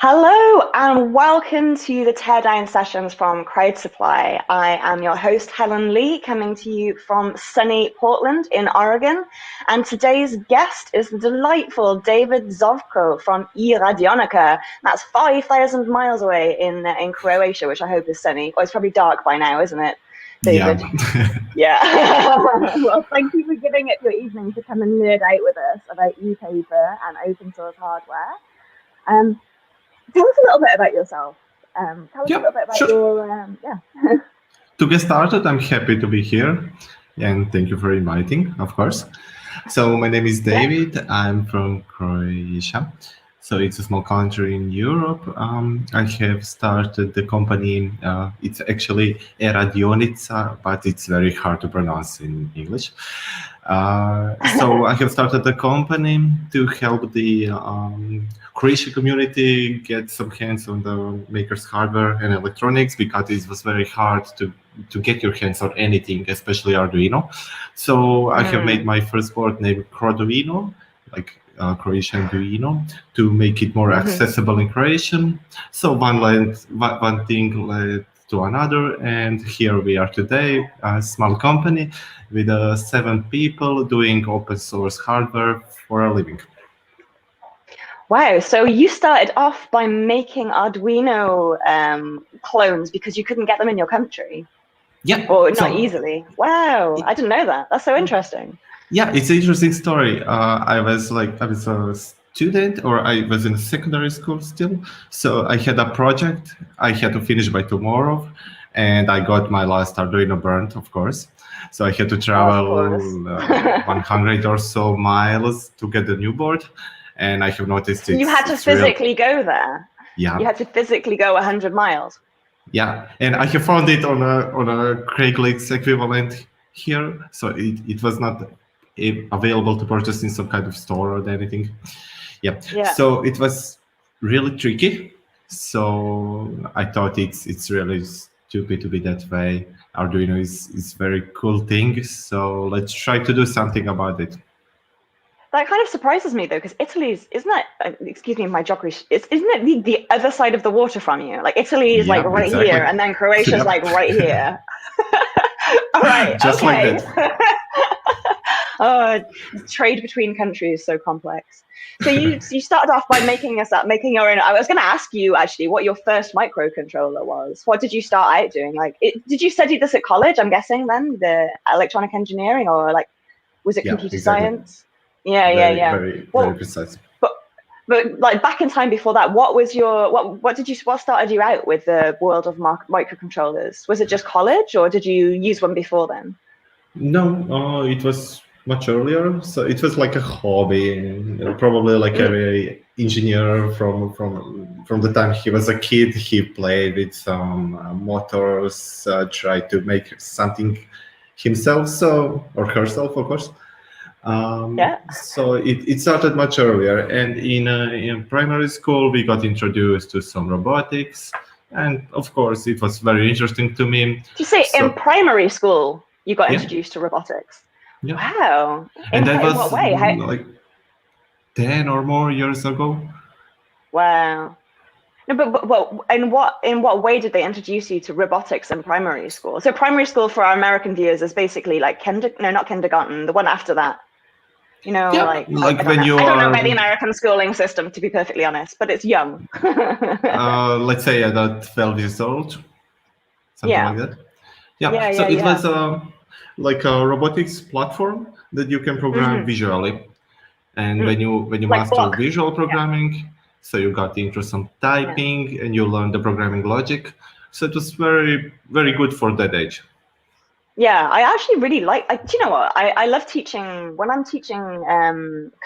Hello and welcome to the Teardown Sessions from Crowd Supply. I am your host, Helen Leigh, coming to you from sunny Portland in Oregon. And today's guest is the delightful David Zovko from e-Radionica. That's 5,000 miles away in Croatia, which I hope is sunny. Oh, it's probably dark by now, isn't it, David? Yeah. Well, thank you for giving up your evening to come and nerd out with us about e-paper and open source hardware. Tell us a little bit about yourself. Tell us a little bit about your, To get started, I'm happy to be here, and thank you for inviting, of course. So my name is David. I'm from Croatia. So it's a small country in Europe. I have started the company. It's actually e-Radionica, but it's very hard to pronounce in English. So I have started the company to help the Croatian community get some hands on the maker's hardware and electronics, because it was very hard to get your hands on anything, especially Arduino. So I have made my first board named Croduino, like Croatian Arduino, to make it more accessible in Croatian. So one thing led to another, and here we are today, a small company with 7 people doing open source hardware for a living. Wow, so you started off by making Arduino clones because you couldn't get them in your country? Yeah. Or not easily? Wow, I didn't know that. That's so interesting. Yeah, it's an interesting story. I was a student, or I was in secondary school still. So I had a project I had to finish by tomorrow, and I got my last Arduino burnt, of course. So I had to travel 100 or so miles to get the new board. And I have noticed you had to physically go there. Yeah. You had to physically go 100 miles. Yeah, and I have found it on a Craigslist equivalent here. So it was not available to purchase in some kind of store or anything. Yeah. So it was really tricky. So I thought it's really stupid to be that way. Arduino is very cool thing. So let's try to do something about it. That kind of surprises me, though, because Italy's, isn't that, excuse me, my geography, isn't it the other side of the water from you? Like Italy is like right here, and then Croatia's like right here. All right, just okay. Like that. Trade between countries is so complex. So you started off by making your own. I was going to ask you actually what your first microcontroller was. What did you start out doing? Like, did you study this at college? I'm guessing then the electronic engineering, or like was it computer science? Yeah. Very precise. But like back in time before that, what started you out with the world of microcontrollers? Was it just college, or did you use one before then? No, it was much earlier. So it was like a hobby, probably like every engineer from the time he was a kid. He played with some motors, tried to make something himself, or herself, of course. So it started much earlier, and in primary school we got introduced to some robotics, and of course it was very interesting to me. Did you say in primary school you got introduced to robotics? Yeah. Wow. And that was what way? like 10 or more years ago. Wow. No, but well, in what way did they introduce you to robotics in primary school? So primary school for our American viewers is basically like not kindergarten, the one after that. You know, like when you I don't know about the American schooling system, to be perfectly honest, but it's young. Let's say at 12 years old, something like that. So it was like a robotics platform that you can program visually, and when you master visual programming, so you got interest in typing and you learn the programming logic. So it was very, very good for that age. Yeah, I actually really like, do you know what? I love teaching. When I'm teaching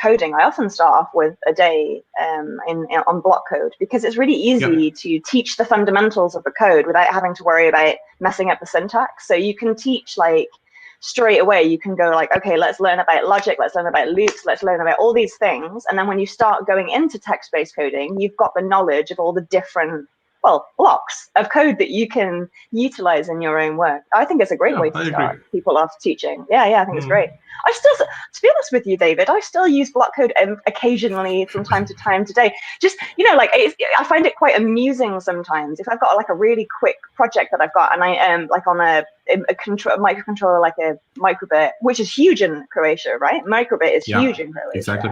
coding, I often start off with a day on block code, because it's really easy to teach the fundamentals of the code without having to worry about messing up the syntax. So you can teach like straight away. You can go like, okay, let's learn about logic, let's learn about loops, let's learn about all these things. And then when you start going into text-based coding, you've got the knowledge of all the different blocks of code that you can utilize in your own work. I think it's a great way to start people off teaching. Yeah, I think it's great. I still, to be honest with you, David, I still use block code occasionally from time to time today. Just, like I find it quite amusing sometimes if I've got like a really quick project that I've got and I am like on a microcontroller, like a microbit, which is huge in Croatia, right? Microbit is huge in Croatia. Exactly.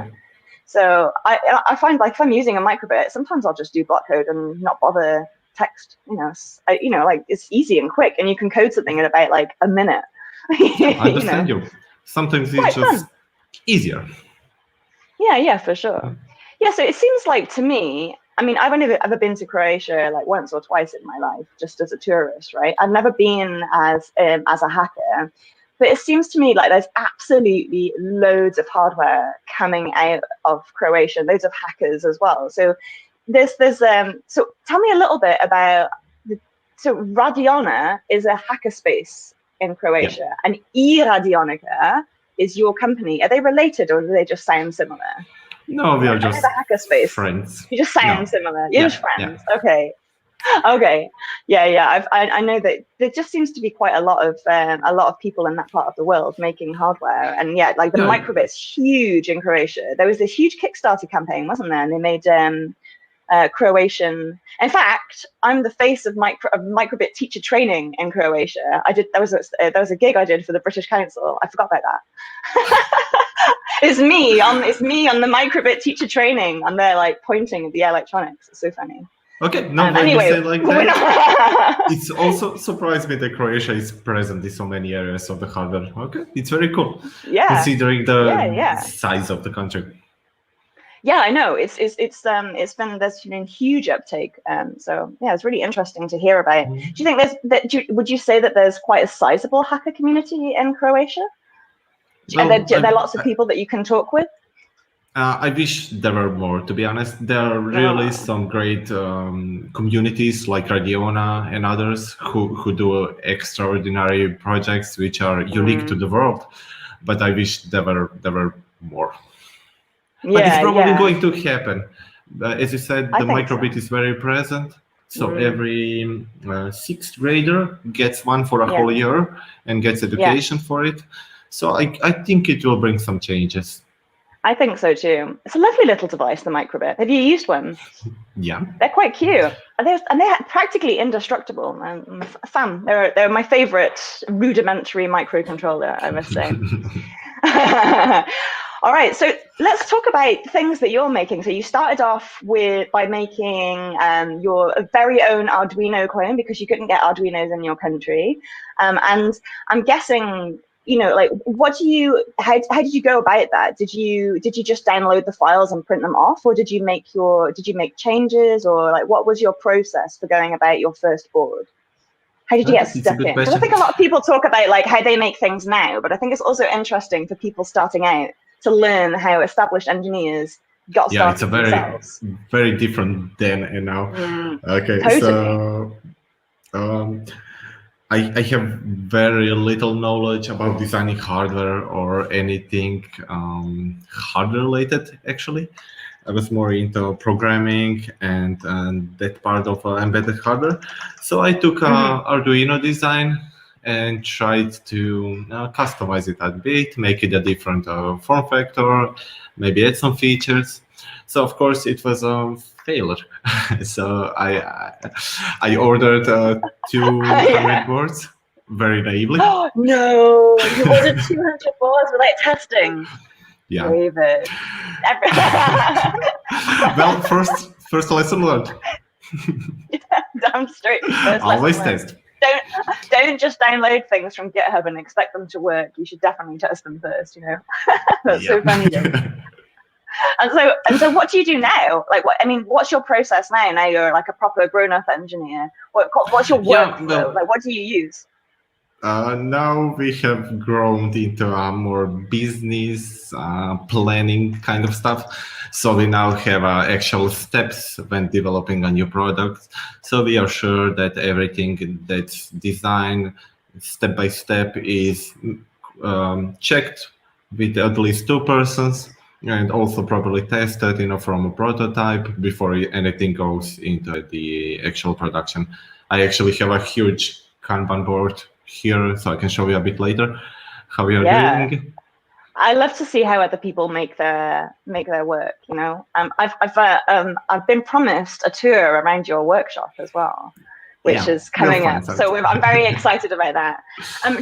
So I find like if I'm using a microbit, sometimes I'll just do block code and not bother text. Like it's easy and quick, and you can code something in about like a minute. I understand you. Sometimes it's just easier. Yeah, for sure. Yeah, so it seems like to me, I mean, I've only ever been to Croatia like once or twice in my life, just as a tourist, right? I've never been as a hacker. But it seems to me like there's absolutely loads of hardware coming out of Croatia, loads of hackers as well. So so tell me a little bit about so Radiona is a hackerspace in Croatia, and e-Radionica is your company. Are they related or do they just sound similar? No, we are just hackerspace friends. You just sound similar. You're just friends. Yeah. Okay. Yeah. I know that there just seems to be quite a lot of people in that part of the world making hardware, and like the microbit's huge in Croatia. There was this huge Kickstarter campaign, wasn't there? And they made Croatian. In fact, I'm the face of microbit teacher training in Croatia. There was a gig I did for the British Council. I forgot about that. It's me on the microbit teacher training, and they're like pointing at the electronics. It's so funny. Okay, no, when you say like that, it's also surprised me that Croatia is present in so many areas of the hardware. Okay, it's very cool. Yeah, considering the size of the country. Yeah, I know. There's been huge uptake. So yeah, it's really interesting to hear about. Do you think would you say that there's quite a sizable hacker community in Croatia? Well, are there lots of people that you can talk with? I wish there were more, to be honest. There are really some great communities like Radiona and others who do extraordinary projects which are unique to the world. But I wish there were more. But it's probably going to happen. As you said, the microbit is very present. So every sixth grader gets one for a whole year and gets education for it. So I think it will bring some changes. I think so too. It's a lovely little device, the microbit. Have you used one? Yeah. They're quite cute. And they're practically indestructible. I'm a fan. They're my favorite rudimentary microcontroller, I must say. All right, so let's talk about things that you're making. So you started off by making your very own Arduino clone because you couldn't get Arduinos in your country. And I'm guessing, like, how did you go about that? Did you just download the files and print them off, or did you make changes, or like what was your process for going about your first board? How did you get stuck in? Because I think a lot of people talk about like how they make things now, but I think it's also interesting for people starting out to learn how established engineers got started. Yeah, it's a very different then and now. Okay, totally. So I have very little knowledge about designing hardware or anything hardware related, actually. I was more into programming and that part of embedded hardware. So I took Arduino design and tried to customize it a bit, make it a different form factor, maybe add some features. So of course it was a failure. So I ordered 200 boards very naively. Oh no! You ordered 200 boards without testing. Yeah. David. Well, first lesson learned. Damn straight. Always test. Don't just download things from GitHub and expect them to work. You should definitely test them first. That's so funny. And so, what do you do now? Like, what's your process now? Now you're like a proper grown-up engineer. What's your workflow? Like, what do you use? Now we have grown into a more business planning kind of stuff. So we now have actual steps when developing a new product. So we are sure that everything that's designed step by step is checked with at least 2 persons and also properly tested, from a prototype before anything goes into the actual production. I actually have a huge Kanban board here, so I can show you a bit later how we are doing. I love to see how other people make their work. I've been promised a tour around your workshop as well, which is coming up. So I'm very excited about that.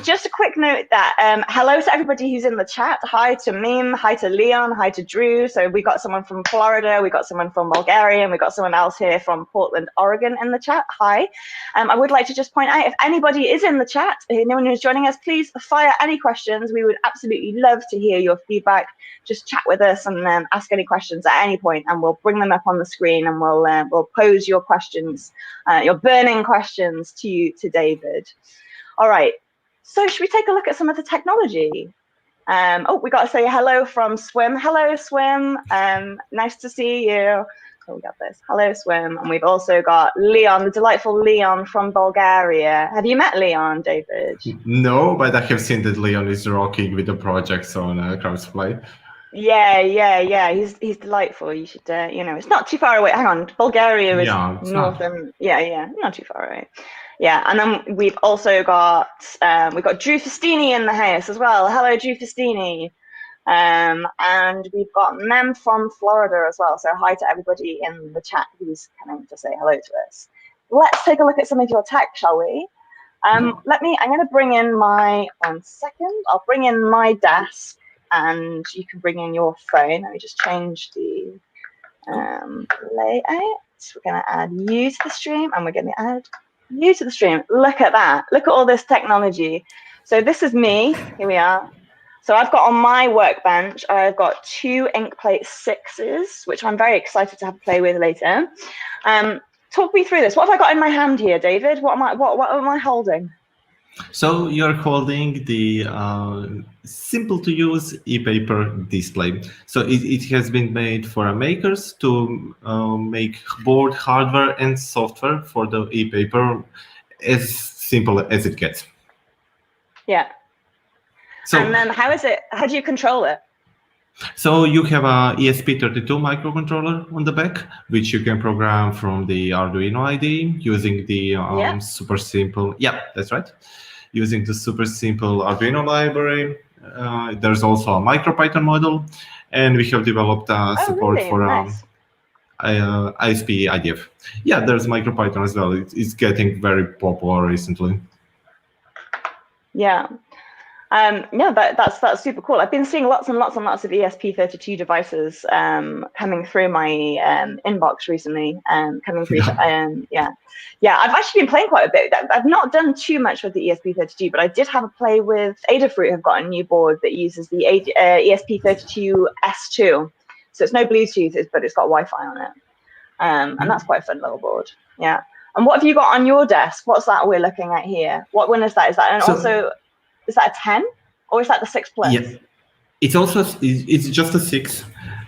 Just a quick note that hello to everybody who's in the chat. Hi to Meme, hi to Leon, hi to Drew. So we got someone from Florida, we got someone from Bulgaria, and we got someone else here from Portland, Oregon in the chat. Hi. I would like to just point out, if anybody is in the chat, anyone who's joining us, please fire any questions. We would absolutely love to hear your feedback. Just chat with us and ask any questions at any point, and we'll bring them up on the screen, and we'll pose your questions, your burning questions to David. All right, so should we take a look at some of the technology? We got to say hello from Swim. Hello, Swim. Nice to see you. Oh, we got this. Hello, Swim. And we've also got Leon, the delightful Leon from Bulgaria. Have you met Leon, David? No, but I have seen that Leon is rocking with the projects on Crowdsupply. Yeah. He's delightful. You should, it's not too far away. Hang on, Bulgaria is north and not too far away. Yeah, and then we've also got Drew Festini in the house as well. Hello, Drew Festini. And we've got Mem from Florida as well. So hi to everybody in the chat who's coming to say hello to us. Let's take a look at some of your tech, shall we? I'm going to bring in one second. I'll bring in my desk, and you can bring in your phone. Let me just change the layout. We're going to add you to the stream, and we're going to add you to the stream. Look at that. Look at all this technology. So this is me. Here we are. So I've got on my workbench, I've got 2 Inkplate 6s, which I'm very excited to have a play with later. Talk me through this. What have I got in my hand here, David? What am I holding? So you're holding the simple to use e-paper display. So it has been made for makers to make board hardware and software for the e-paper as simple as it gets. Yeah. So, and then how do you control it? So you have a ESP32 microcontroller on the back, which you can program from the Arduino IDE using the super simple, that's right, using the super simple Arduino library. There's also a MicroPython model, and we have developed support for ISP IDF. Yeah, there's MicroPython as well. It's getting very popular recently. Yeah. That's super cool. I've been seeing lots and lots and lots of ESP32 devices coming through my inbox recently. I've actually been playing quite a bit. I've not done too much with the ESP32, but I did have a play with Adafruit. Have got a new board that uses the ESP32 S2, so it's no Bluetooth, but it's got Wi-Fi on it, and that's quite a fun little board. Yeah. And what have you got on your desk? What's that we're looking at here? What one is that? Is that is that a 10 or is that the 6 Plus? Yeah, it's just a 6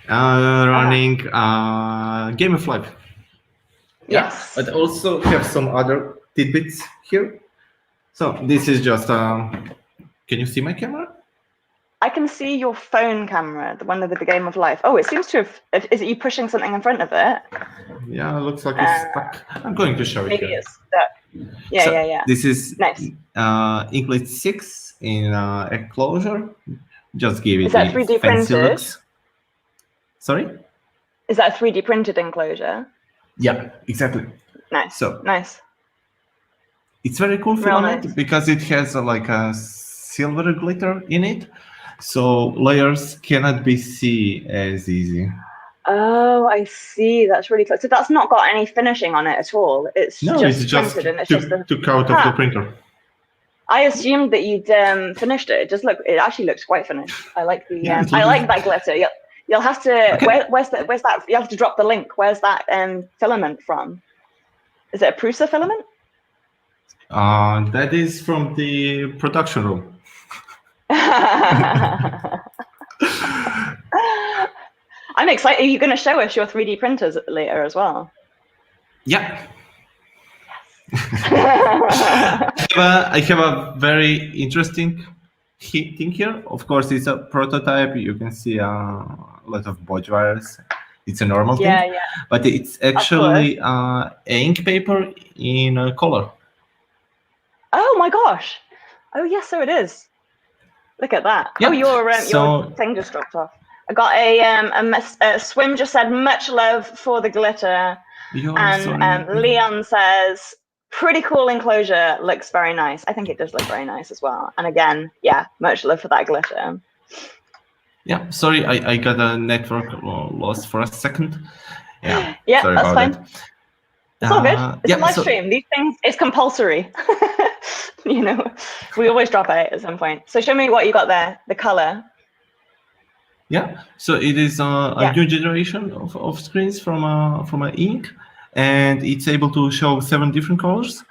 running Game of Life. Yes. But also have some other tidbits here. So this is just can you see my camera? I can see your phone camera, the one with the Game of Life. Oh, it seems to have. Is it you pushing something in front of it? Yeah, it looks like it's stuck. I'm going to show it here. Maybe it's stuck. Yeah. This is nice. Inkplate 6 in enclosure. Just give it. Is that 3D printed? Looks. Sorry? Is that a 3D printed enclosure? Yeah, exactly. Nice. So nice. It's very cool filament because it has like a silver glitter in it, so layers cannot be seen as easy. Oh, I see. That's really cool. So that's not got any finishing on it at all. It's just printed and it's just took out of the printer. I assumed that you'd finished it. It actually looks quite finished. I like the I like that glitter. You'll have to where's that? You have to drop the link. Where's that filament from? Is it a Prusa filament? That is from the production room. I'm excited. Are you going to show us your 3D printers later as well? Yeah. I have a very interesting thing here. Of course, it's a prototype. You can see a lot of bodge wires. It's a normal thing, Yeah, but it's of course. actually ink paper in color. Oh my gosh. Oh yes, so it is. Look at that. Oh, Yeah. your So thing just dropped off. I got a Swim just said much love for the glitter, and sorry. Leon says pretty cool enclosure, looks very nice. I think it does look very nice as well. And again, yeah, much love for that glitter. Yeah, sorry, I got a network loss for a second. Yeah, Yeah, sorry that's about fine. that. It's all good. It's a live so stream. These things, it's compulsory. We always drop out at some point. So show me what you got there, the color. yeah, so it is a new generation of screens from a ink, and it's able to show 7 different colors.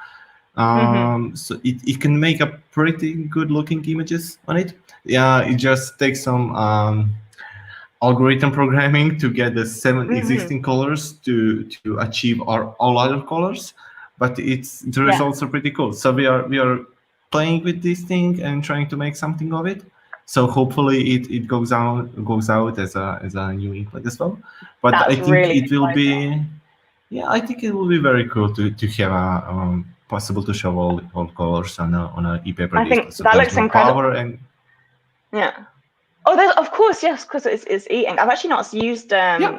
So it can make a pretty good looking images on it. Yeah, it just takes some algorithm programming to get the 7 existing colors to achieve all other colors, but the results are pretty cool. So we are playing with this thing and trying to make something of it. So hopefully it goes out as a new Inkplate as well. But That's I think really it will exciting. be I think it will be very cool to have a possible to show all colors on a e-paper I display. think So that there's looks more incredible. power and Oh, there's, of course, yes, because it's e-ink. I've actually not used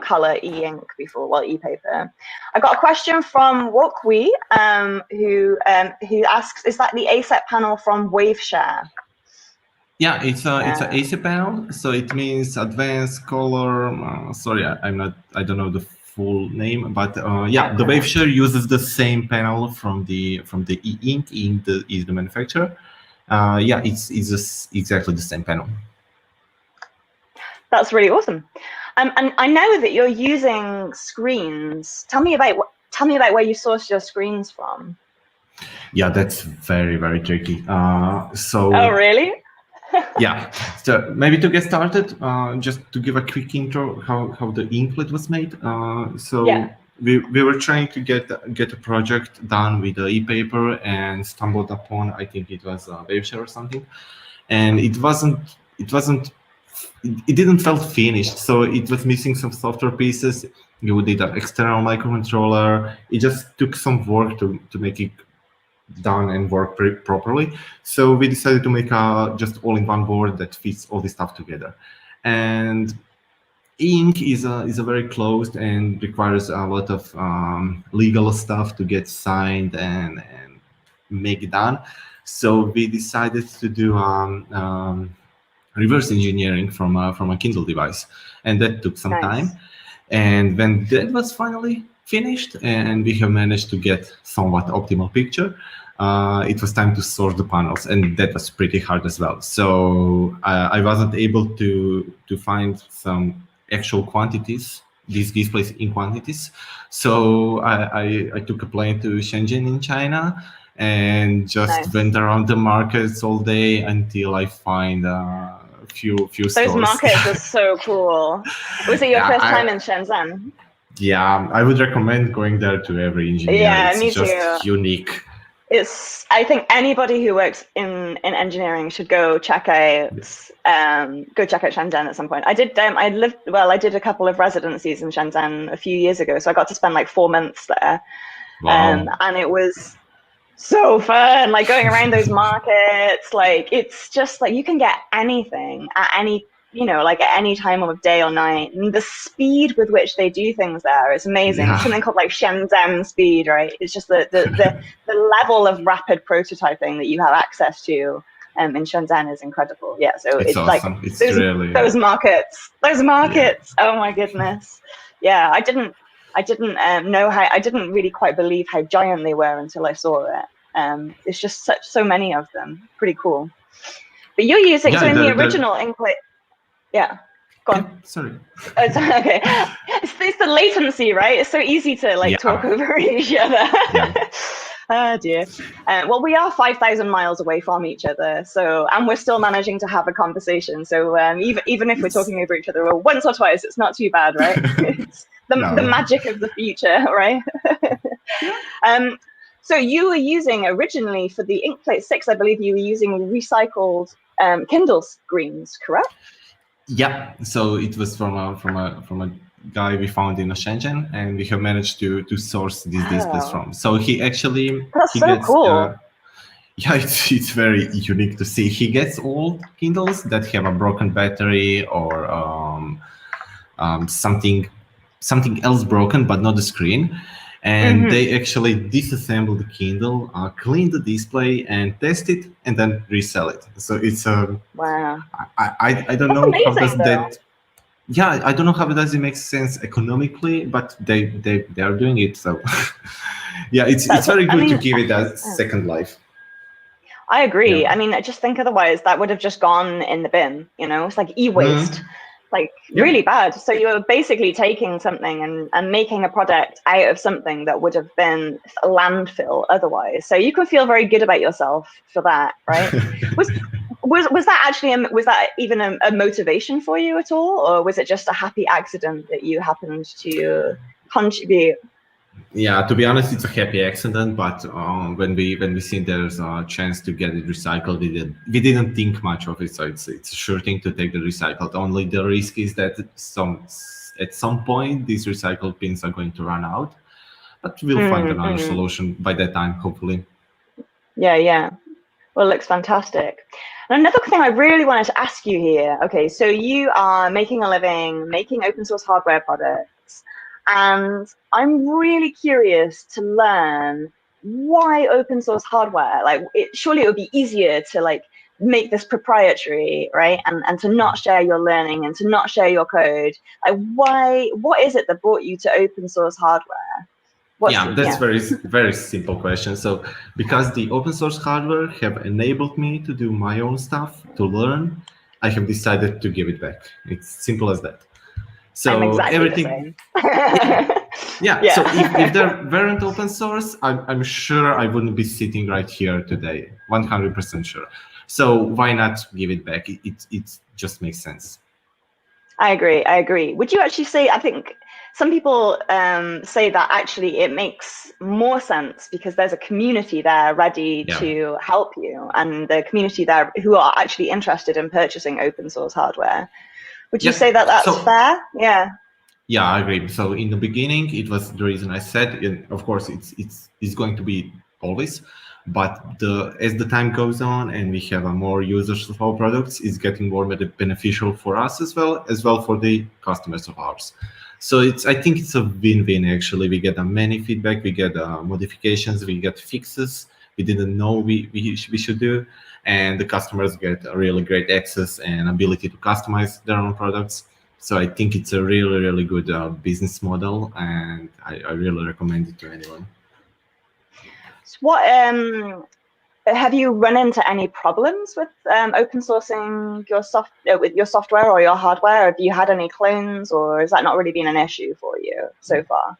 color e-ink before, well, e-paper. I got a question from Wokwi, who asks, is that the ASEP panel from WaveShare? Yeah, it's a ASIC panel, so it means advanced color. Sorry, I don't know the full name, but yeah, the WaveShare uses the same panel from the e-ink. Ink is the manufacturer. Yeah, it's just exactly the same panel. That's really awesome. And I know that you're using screens. Tell me about where you source your screens from. Yeah, that's very, very tricky. Oh, really? Yeah, so maybe to get started, just to give a quick intro how the Inkplate was made. We were trying to get a project done with the e-paper and stumbled upon, I think it was WaveShare or something, and it didn't felt finished. So it was missing some software pieces. You did an external microcontroller. It just took some work to make it done and work properly. So we decided to make a just all-in-one board that fits all this stuff together. And ink is a very closed and requires a lot of legal stuff to get signed and make it done. So we decided to do reverse engineering from a Kindle device, and that took some time. And when that was finally finished and we have managed to get somewhat optimal picture, it was time to sort the panels, and that was pretty hard as well. So I wasn't able to find some actual quantities, these displays in quantities. So I took a plane to Shenzhen in China and just went around the markets all day until I find a few stores. Those markets are so cool. Was it your first time in Shenzhen? Yeah, I would recommend going there to every engineer. Yeah, it's me just too. Unique. I think anybody who works in engineering should go check out Shenzhen at some point. I did a couple of residencies in Shenzhen a few years ago, so I got to spend like 4 months there. Wow. And it was so fun, like going around those markets. Like it's just like you can get anything at any at any time of day or night, and the speed with which they do things there is amazing. Yeah. Something called like Shenzhen speed, right? It's just the level of rapid prototyping that you have access to in Shenzhen is incredible. Yeah, so it's awesome. like it's those markets. Yeah. Oh my goodness. Yeah, I didn't know how. I didn't really quite believe how giant they were until I saw it. It's just so many of them. Pretty cool. But you're using in the original Inkplate. Yeah, go on. Yeah, sorry. Okay, it's the latency, right? It's so easy to talk over each other. Yeah. Oh dear. Well, we are 5,000 miles away from each other, and we're still managing to have a conversation. So even if we're talking over each other once or twice, it's not too bad, right? It's the magic of the future, right? So you were using originally for the Inkplate 6, I believe you were using recycled Kindle screens, correct? Yeah, so it was from a guy we found in Shenzhen, and we have managed to source these displays from. So he actually That's so gets cool. yeah, it's very unique to see. He gets old Kindles that have a broken battery or something else broken, but not the screen. And they actually disassemble the Kindle, clean the display, and test it, and then resell it. So it's wow. I don't That's know how amazing, does that. Yeah, I don't know how does it make sense economically, but they are doing it. So yeah, it's very good to give it a second life. I agree. Yeah. I mean, just think otherwise that would have just gone in the bin, it's like e-waste, like really bad. So you're basically taking something and making a product out of something that would have been a landfill otherwise. So you can feel very good about yourself for that, right? Was that actually was that even a motivation for you at all, or was it just a happy accident that you happened to contribute? Yeah, to be honest, it's a happy accident. But when we see there's a chance to get it recycled, we didn't think much of it. So it's a sure thing to take the recycled. Only the risk is that at some point these recycled pins are going to run out. But we'll find another solution by that time, hopefully. Yeah. Well, it looks fantastic. And another thing I really wanted to ask you here. Okay, so you are making a living making open source hardware products. And I'm really curious to learn why open source hardware. Like, surely it would be easier to like make this proprietary, right? And to not share your learning and to not share your code. Like, what is it that brought you to open source hardware? That's very simple question. So because the open source hardware have enabled me to do my own stuff, to learn, I have decided to give it back. It's simple as that. So I'm exactly everything. The same. Yeah. So if there weren't open source, I'm sure I wouldn't be sitting right here today. 100% sure. So why not give it back? It just makes sense. I agree. Would you actually say, I think some people say that actually it makes more sense because there's a community there ready to help you, and the community there who are actually interested in purchasing open source hardware. Would you say that that's fair? Yeah. Yeah, I agree. So in the beginning, it was the reason I said, and of course, it's going to be always, but as the time goes on and we have more users of our products, it's getting more beneficial for us as well for the customers of ours. So I think it's a win-win actually. We get many feedback, we get modifications, we get fixes we didn't know we should do, and the customers get a really great access and ability to customize their own products. So I think it's a really, really good business model, and I really recommend it to anyone. So what have you run into any problems with open sourcing with your software or your hardware? Have you had any clones, or has that not really been an issue for you so far?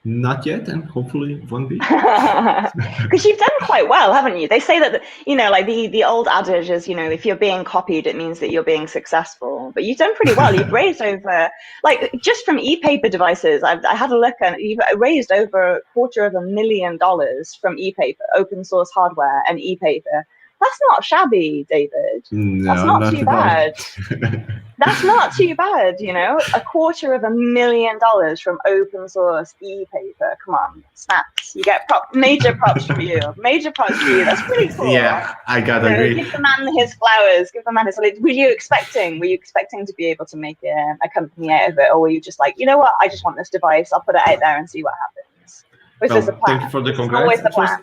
Not yet, and hopefully it won't be. Because you've done quite well, haven't you? They say that, like the old adage is, if you're being copied, it means that you're being successful. But you've done pretty well. You've raised over, like, just from e-paper devices, I had a look, and you've raised over $250,000 from e-paper, open source hardware and e-paper. That's not shabby, David. No, that's not too bad. That's not too bad, $250,000 from open source e-paper. Come on, snaps. You get major props from you. Major props for you. That's pretty cool. Yeah, I gotta agree. Give the man his flowers. Give the man his. Were you expecting to be able to make a company out of it, or were you just like, you know what? I just want this device. I'll put it out there and see what happens. Was this a plan? Thank you for the congrats. Always the plan.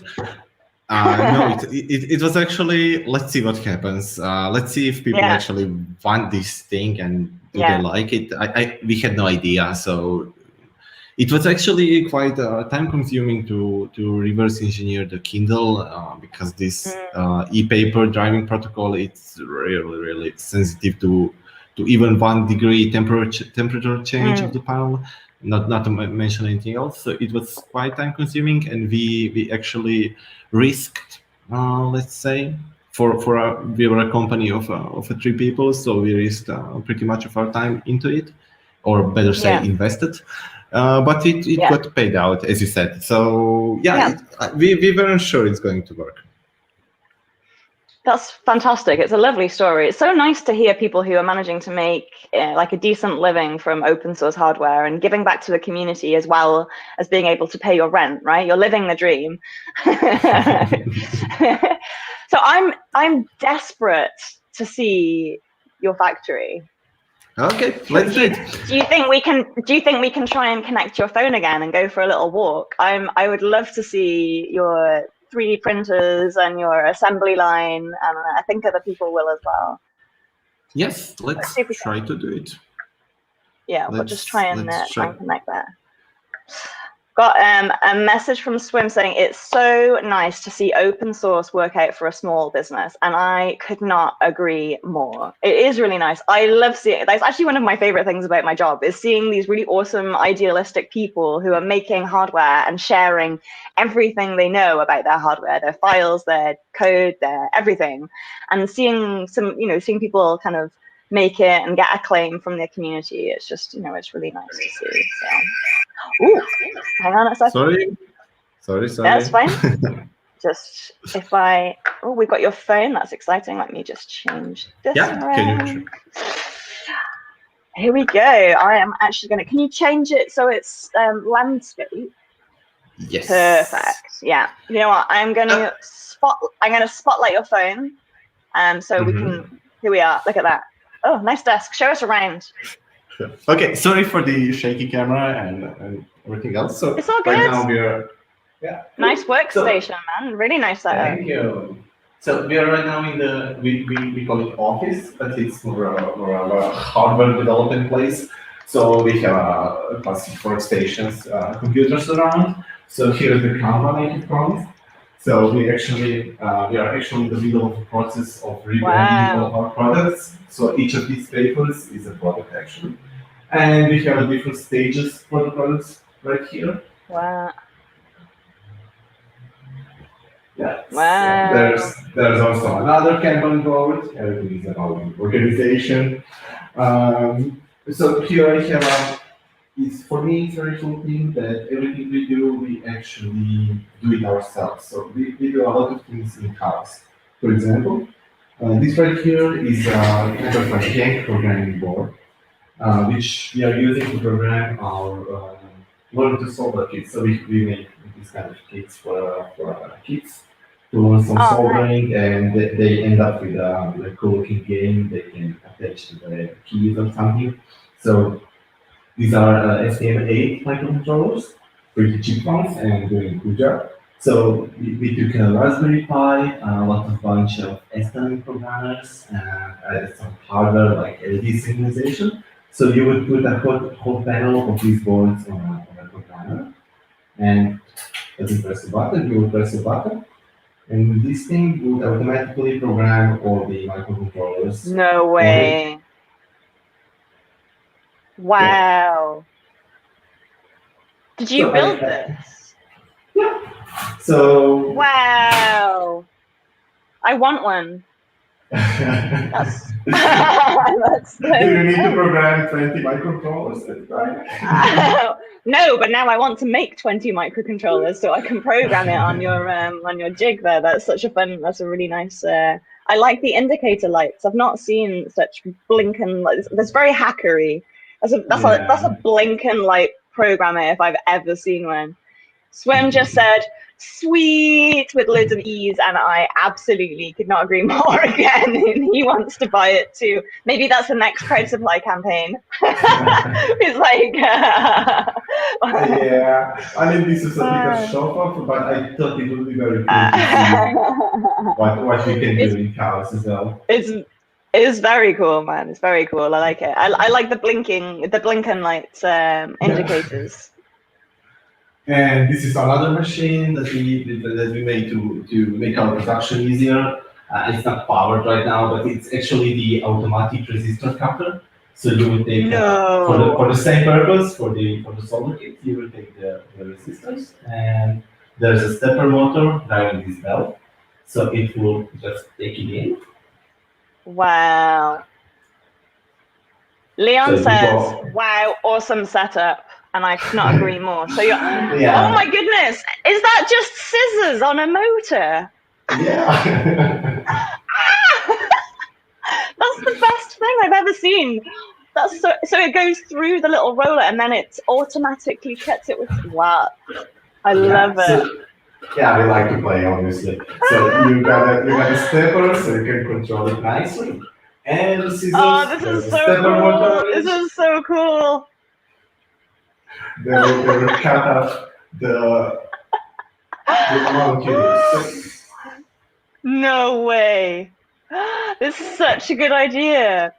No, it was actually, let's see what happens. Let's see if people actually want this thing and do they like it. We had no idea, so it was actually quite time-consuming to reverse engineer the Kindle because this e-paper driving protocol, it's really, really sensitive to even 1 degree temperature change of the panel. Not to mention anything else. So it was quite time-consuming, and we actually risked, let's say, we were a company of 3 people, so we risked pretty much of our time into it, or better say, invested. But it got paid out, as you said. So we weren't sure it's going to work. That's fantastic. It's a lovely story. It's so nice to hear people who are managing to make like a decent living from open source hardware and giving back to the community as well as being able to pay your rent, right? You're living the dream. So I'm desperate to see your factory. Okay, let's do it. Do you think we can try and connect your phone again and go for a little walk? I would love to see your 3D printers and your assembly line, and I think other people will as well. Yes, let's try to do it. Yeah, we'll just try and connect there. Got a message from Swim saying it's so nice to see open source work out for a small business, and I could not agree more. It is really nice. I love seeing it. That's actually one of my favorite things about my job, is seeing these really awesome idealistic people who are making hardware and sharing everything they know about their hardware, their files, their code, their everything, and seeing seeing people kind of make it and get acclaim from their community. It's just, it's really nice to see. So, ooh, hang on a second. Sorry. That's fine. Just we've got your phone. That's exciting. Let me just change this around. Here we go. I am actually can you change it so it's landscape? Yes. Perfect. Yeah. You know what? I'm gonna spotlight your phone. So we can, here we are. Look at that. Oh, nice desk. Show us around. Okay, sorry for the shaky camera and everything else. So it's all good. Right now we are, nice workstation, man. Really nice setup. Thank you. So we are right now in the we call it office, but it's more of a hardware development place. So we have classic workstations, computers around. So here's the Canva native promise. So we are actually in the middle of the process of rebranding all of our products. So each of these papers is a product actually, and we have different stages for the products right here. Wow. Yeah. Wow. So there's also another Kanban board. Everything is about organization. So here I have for me, it's very cool thing that everything we do, we actually do it ourselves. So we do a lot of things in-house. For example, this right here is a kind of a gang programming board, which we are using to program our learn to solver kits. So we make these kind of kits for kids to learn some solving, and they end up with a cool-looking game they can attach to the keys or something. So these are STM8 microcontrollers, pretty cheap ones, and doing a good job. So we took a Raspberry Pi, a lot of bunch of STM programmers, and added some hardware like LED synchronization. So you would put a whole panel of these boards on a programmer, and as you press the button, you would press the button, and this thing would automatically program all the microcontrollers. No way. Wow. Yeah. Did you build this? Yeah. So. Wow. I want one. That's Do you need to program 20 microcontrollers at a time? No, but now I want to make 20 microcontrollers so I can program it on your jig there. That's a really nice. I like the indicator lights. I've not seen such blinking lights. That's very hackery. That's a blinking light programmer if I've ever seen one. Swim just said, sweet, with loads of E's, and I absolutely could not agree more again. He wants to buy it too. Maybe that's the next crowd supply campaign. It's like... Yeah, I mean, this is a bit of show-off, but I thought it would be very cool to see what we can do in-house as well. It's very cool, man. It's very cool. I like it. I like the blinking lights indicators. And this is another machine that we made to make our production easier. It's not powered right now, but it's actually the automatic resistor counter. So you will take for the same purpose for the solder kit, you will take the resistors, and there's a stepper motor driving this belt, so it will just take it in. Wow. Leon says, "Wow, awesome setup." And I could not agree more. So you're, oh my goodness, is that just scissors on a motor? Yeah. I've ever seen. That's so it goes through the little roller and then it automatically cuts it with. Wow, I love it. Yeah, we like to play, obviously. So you got a stepper, so you can control it nicely. And the scissors. Oh, this is so cool. This is so cool. They will cut off the amount you use. No way. This is such a good idea.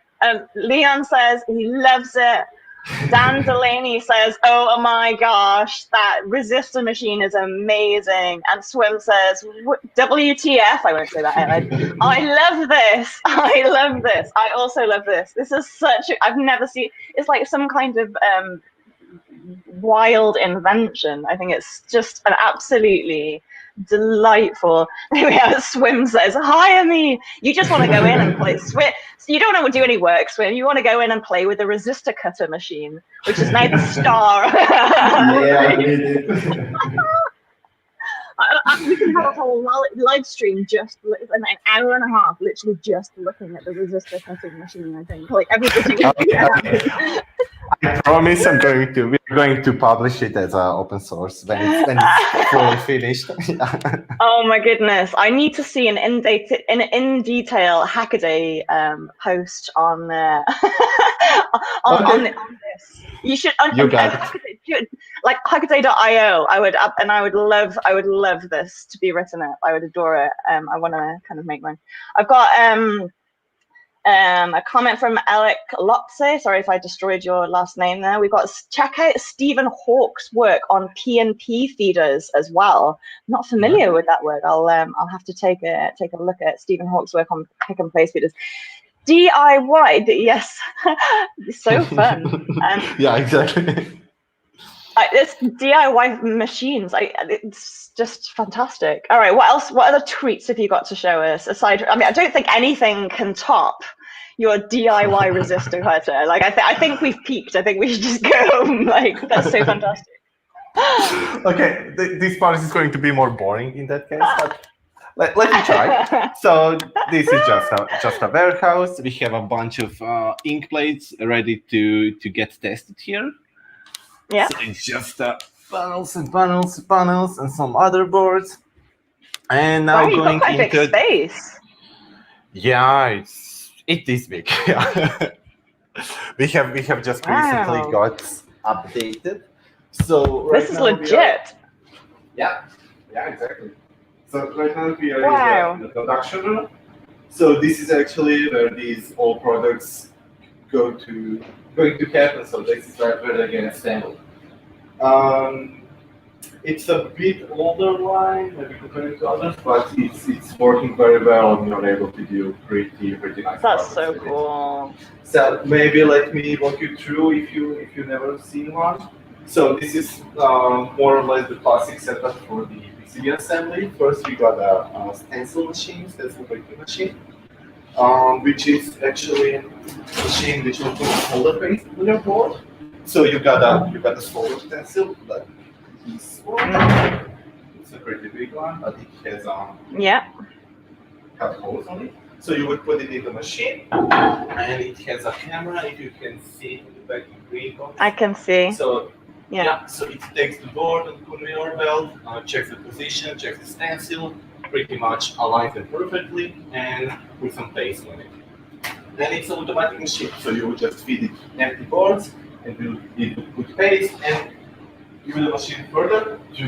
Leon says he loves it. Dan Delaney says, oh my gosh, that resistor machine is amazing. And Swim says, WTF, I won't say that. I love this. I love this. I also love this. This is I've never seen, it's like some kind of wild invention. I think it's just an absolutely delightful. We have Swim says, hire me. You just want to go in and play Swim. You don't want to do any work, Swim. You want to go in and play with the resistor cutter machine, which is now the star. Yeah, I did it. We can have a whole live stream just an hour and a half, literally just looking at the resistor cutting machine. I think like everybody. I promise we're going to publish it as open source when it's fully finished. Oh my goodness! I need to see an in detail Hackaday post on on this. You should like hackaday.io. I would love this to be written up. I would adore it. I want to kind of make mine. I've got a comment from Alec Lotze. Sorry if I destroyed your last name there. We've got check out Stephen Hawke's work on PNP feeders as well. I'm not familiar with that word. I'll have to take a look at Stephen Hawke's work on pick and place feeders. DIY, yes, so fun. Yeah, exactly. It's DIY machines. It's just fantastic. All right, what else? What other treats have you got to show us? Aside, I mean, I don't think anything can top your DIY resistor cutter. Like, I think we've peaked. I think we should just go home. Like, that's so fantastic. Okay, this part is going to be more boring in that case, but let me try. So this is just a warehouse. We have a bunch of Inkplates ready to get tested here. Yeah. So it's just panels and some other boards. And now you've going got quite into big space. Yeah, it is big. Yeah. we have just recently got updated. So right this is legit. Yeah, exactly. So right now we are in the production room. So this is actually where these all products going to happen. So this is where they're getting assembled. It's a bit older line, maybe compared to others, but it's working very well, and you're able to do pretty nice. That's so cool. So maybe let me walk you through if you've never seen one. So this is more or less the classic setup for the PCB assembly. First, we got a stencil printing machine, which is actually a machine which will put solder paste on your board. So you got a solder stencil, like this one. It's a pretty big one, but it has cut holes on it. So you would put it in the machine, and it has a camera. If you can see in the back in green box. I can see. So so it takes the board and conveyor belt, checks the position, checks the stencil, pretty much aligns it perfectly, and with some paste on it. Then it's an automatic machine, so you would just feed it empty boards, and it would put paste, and give the machine further to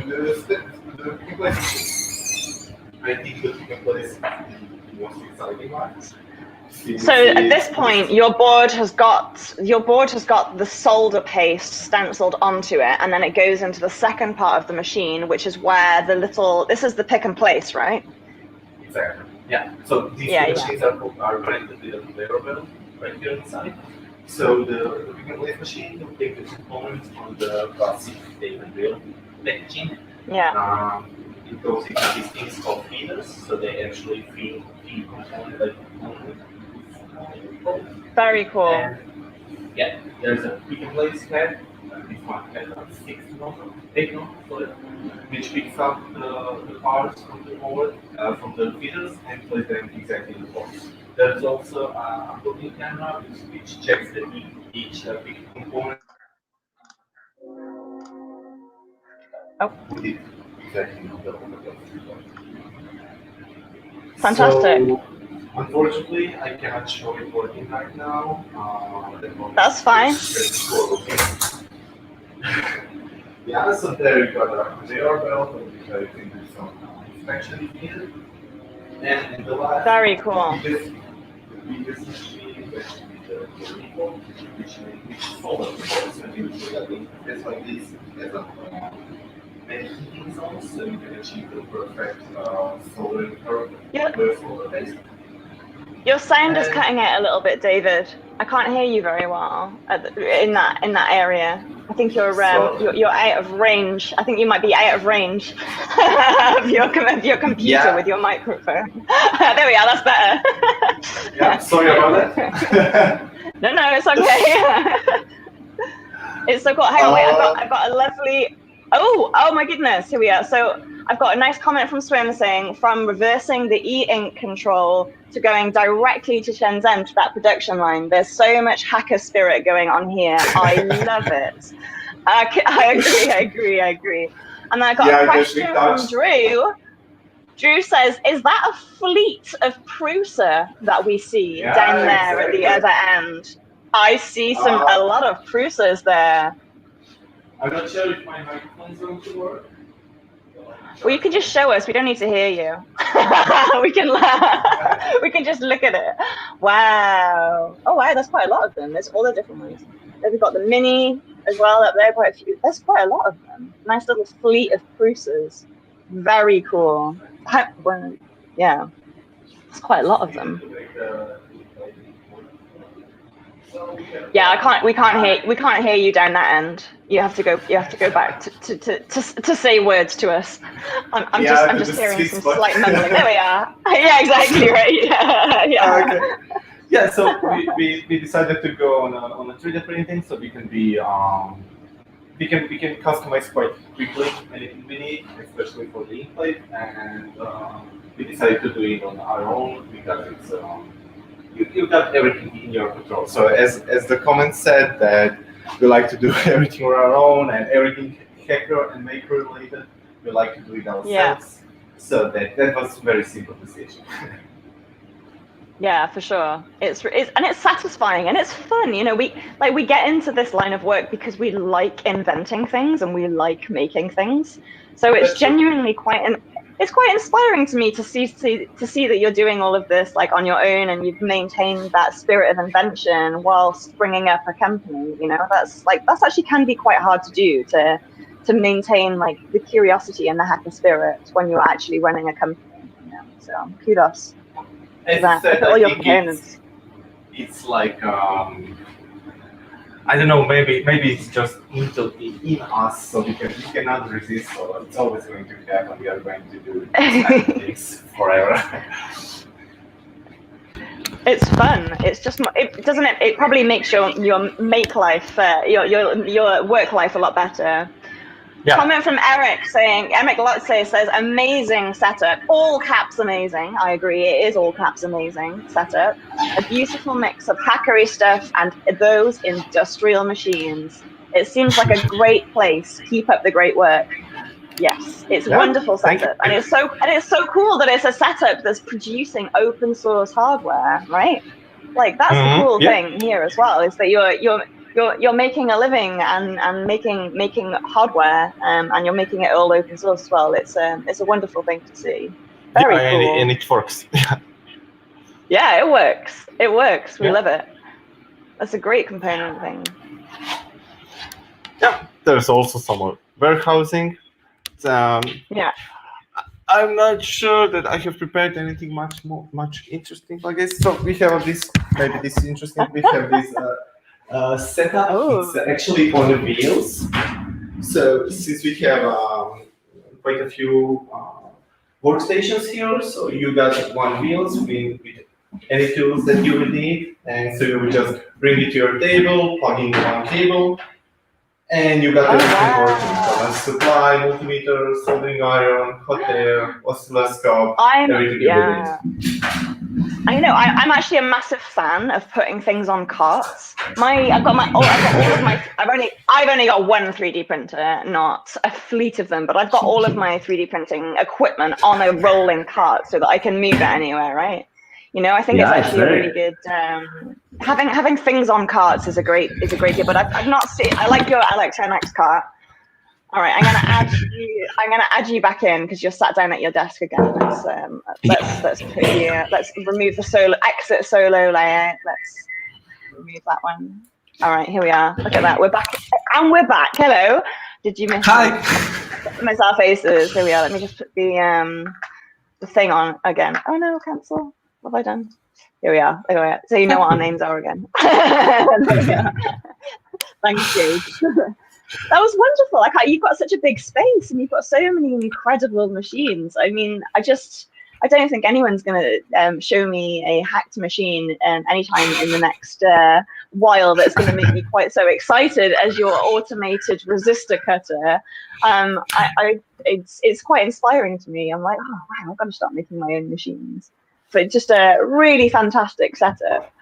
the picking place machine. I think the picking place is the most exciting one. So at this point, your board has got the solder paste stenciled onto it, and then it goes into the second part of the machine, which is where this is the pick and place, right? Exactly. Yeah. So these machines are connected to the conveyor belt right here inside. So the pick and place machine will take the components on the classic tape and reel packaging. Yeah. It goes into these things called feeders, so they actually feed components like Very cool. And, there's a pick and place head. This one has a 8 nozzles. which picks up the parts from the board, from the feeders, and places them exactly in the box. There's also a looking camera which checks that each big component. Put it exactly on the box. Fantastic. So, unfortunately, I cannot show it working right now. That's fine. Yeah, so there you got a conveyor belt, which I think is some inspection needed. And the last, very cool. The biggest machine is actually the repo, which is solar. So usually it's like this, there's a many heating zones, so you can achieve the perfect solar curve. Solar-based. Your sound is cutting out a little bit, David. I can't hear you very well in that area. I think you're out of range. I think you might be out of range of your computer with your microphone. There we are. That's better. Yeah, sorry about that. No, it's okay. It's so cool. Hang on, wait. I've got a lovely. Oh my goodness. Here we are. So I've got a nice comment from Swim saying, from reversing the e-ink control to going directly to Shenzhen to that production line, there's so much hacker spirit going on here. I love it. I agree. And I got a question from Drew. Drew says, is that a fleet of Prusa that we see down there at the other end? I see a lot of Prusas there. I'm not sure if my microphone's going to work. Well, you can just show us. We don't need to hear you. we can just look at it. Wow. Oh, wow. There's quite a lot of them. There's all the different ones. Then we've got the mini as well up there. Quite a few. There's quite a lot of them. Nice little fleet of Prusas. Very cool. Yeah. There's quite a lot of them. Yeah, we can't hear you down that end. You have to go back to say words to us. I'm just hearing some slight mumbling. There we are. Yeah, exactly right. Yeah. Okay. Yeah, so we decided to go on a 3D printing, so we can customize quite quickly anything we need, especially for the Inkplate, and we decided to do it on our own because it's you got everything in your control. So as the comment said, that we like to do everything on our own and everything hacker and maker related, we like to do it ourselves. Yeah. So that was a very simple decision. Yeah, for sure. It's satisfying and it's fun. You know, we get into this line of work because we like inventing things and we like making things. So it's genuinely it's quite inspiring to me to see that you're doing all of this like on your own and you've maintained that spirit of invention whilst bringing up a company. You know, that's actually can be quite hard to do, to maintain like the curiosity and the hacker spirit when you're actually running a company. You know, so kudos. All your components. It's like I don't know. Maybe it's just in us, so we cannot resist. So it's always going to happen. We are going to do things forever. It's fun. It's just it probably makes your make life your work life a lot better. Yeah. Comment from Eric saying, Eric Lotze says, amazing setup. All caps amazing. I agree. It is all caps amazing setup. A beautiful mix of hackery stuff and those industrial machines. It seems like a great place. Keep up the great work. Yes, it's wonderful setup. And it's so cool that it's a setup that's producing open source hardware, right? Like that's the cool thing here as well, is that you're making a living and making hardware, and you're making it all open source as well. It's a wonderful thing to see. Very cool. And it works. Yeah, it works. It works. We love it. That's a great component thing. Yeah, there's also some warehousing. I'm not sure that I have prepared anything much interesting, I guess. So we have this. Maybe this is interesting. We have this. Setup. It's actually on the wheels. So since we have quite a few workstations here, so you got one wheels with any tools that you will need, and so you will just bring it to your table, plug in one cable, and you got everything working. So supply, multimeter, soldering iron, hot air, oscilloscope, everything you need. I'm actually a massive fan of putting things on carts. I've got all of my. I've only got one 3D printer, not a fleet of them, but I've got all of my 3D printing equipment on a rolling cart so that I can move it anywhere, right? I think it's actually a really good. Having things on carts is a great deal. But I've not seen. I like your Alex cart. All right, I'm gonna add you back in because you're sat down at your desk again. Let's remove the exit solo layer. Let's remove that one. All right, here we are. Look at that. We're back, and we're back. Hello. Did you miss miss our faces? Here we are. Let me just put the thing on again. Oh no, cancel. What have I done? Here we are. So you know what our names are again. Thank you. That was wonderful. You've got such a big space and you've got so many incredible machines. I mean, I don't think anyone's going to show me a hacked machine anytime in the next while that's going to make me quite so excited as your automated resistor cutter. It's quite inspiring to me. I'm like, oh wow, I've got to start making my own machines. So it's just a really fantastic setup.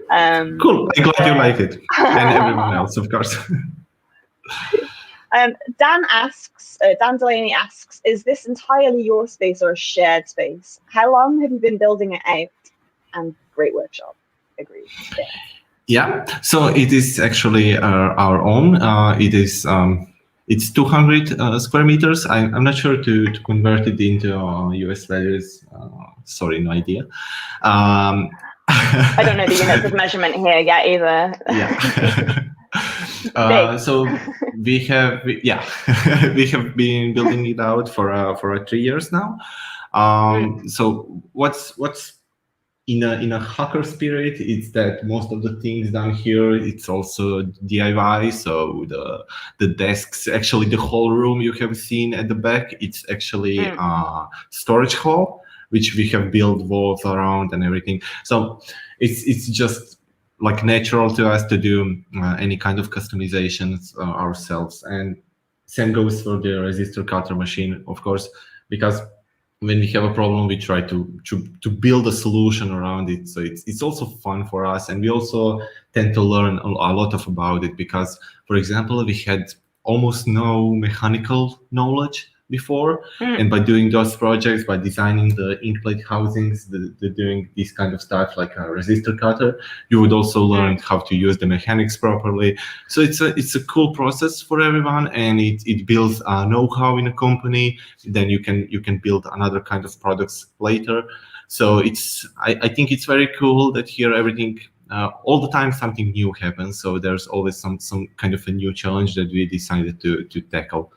Cool. I'm glad you like it, and everyone else, of course. Dan Delaney asks, is this entirely your space or a shared space? How long have you been building it out? And great workshop. Agreed. Yeah, so it is actually our own. It's 200 square meters. I'm not sure to convert it into US values. Sorry, no idea. I don't know the units of measurement here yet either. Yeah. So we have been building it out for 3 years now. So what's in a hacker spirit, it's that most of the things down here, it's also DIY. So the desks, actually the whole room you have seen at the back, it's actually a storage hall, which we have built walls around and everything. So it's just like natural to us to do any kind of customizations ourselves. And same goes for the resistor cutter machine, of course, because when we have a problem, we try to build a solution around it. So it's also fun for us, and we also tend to learn a lot about it because, for example, we had almost no mechanical knowledge before, and by doing those projects, by designing the Inkplate housings, doing this kind of stuff like a resistor cutter, you would also learn how to use the mechanics properly. So it's a cool process for everyone, and it builds know-how in a company. Then you can build another kind of products later. So I think it's very cool that here everything all the time something new happens. So there's always some kind of a new challenge that we decided to tackle.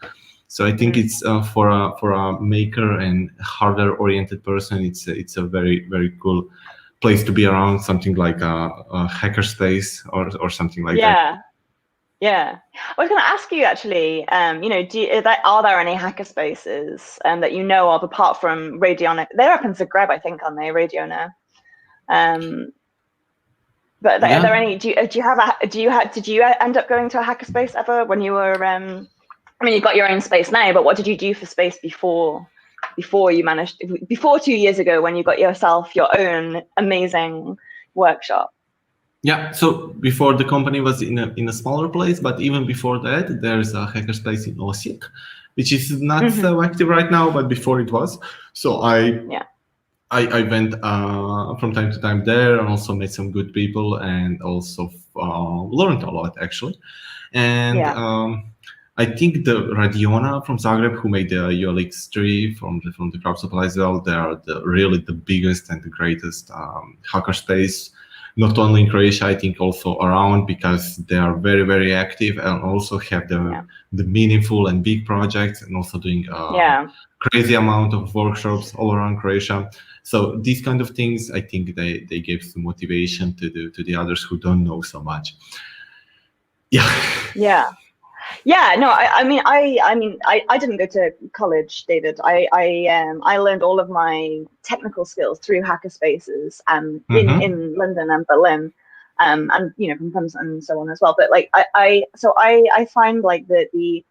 So I think it's for a maker and hardware-oriented person, it's a very, very cool place to be around, something like a hackerspace or something like that. Yeah. I was going to ask you actually, are there any hackerspaces that you know of apart from Radionica? They're up in Zagreb, I think, aren't they, Radionica? But are there any? Did you end up going to a hackerspace ever when you were? I mean, you've got your own space now, but what did you do for space before you managed, before 2 years ago when you got yourself your own amazing workshop? Yeah, so before the company was in a smaller place, but even before that, there's a hackerspace in Osijek, which is not so active right now, but before it was. So I went from time to time there and also met some good people and also learned a lot actually. And I think the Radiona from Zagreb, who made the ULX3 from the crowd supply as well, they are really the biggest and the greatest hackerspace, not only in Croatia, I think also around, because they are very, very active and also have the meaningful and big projects and also doing crazy amount of workshops all around Croatia. So these kind of things, I think they gave some motivation to the others who don't know so much. Yeah, no, I didn't go to college, David. I learned all of my technical skills through hackerspaces in London and Berlin, and from Clemson and so on as well. But like I find like the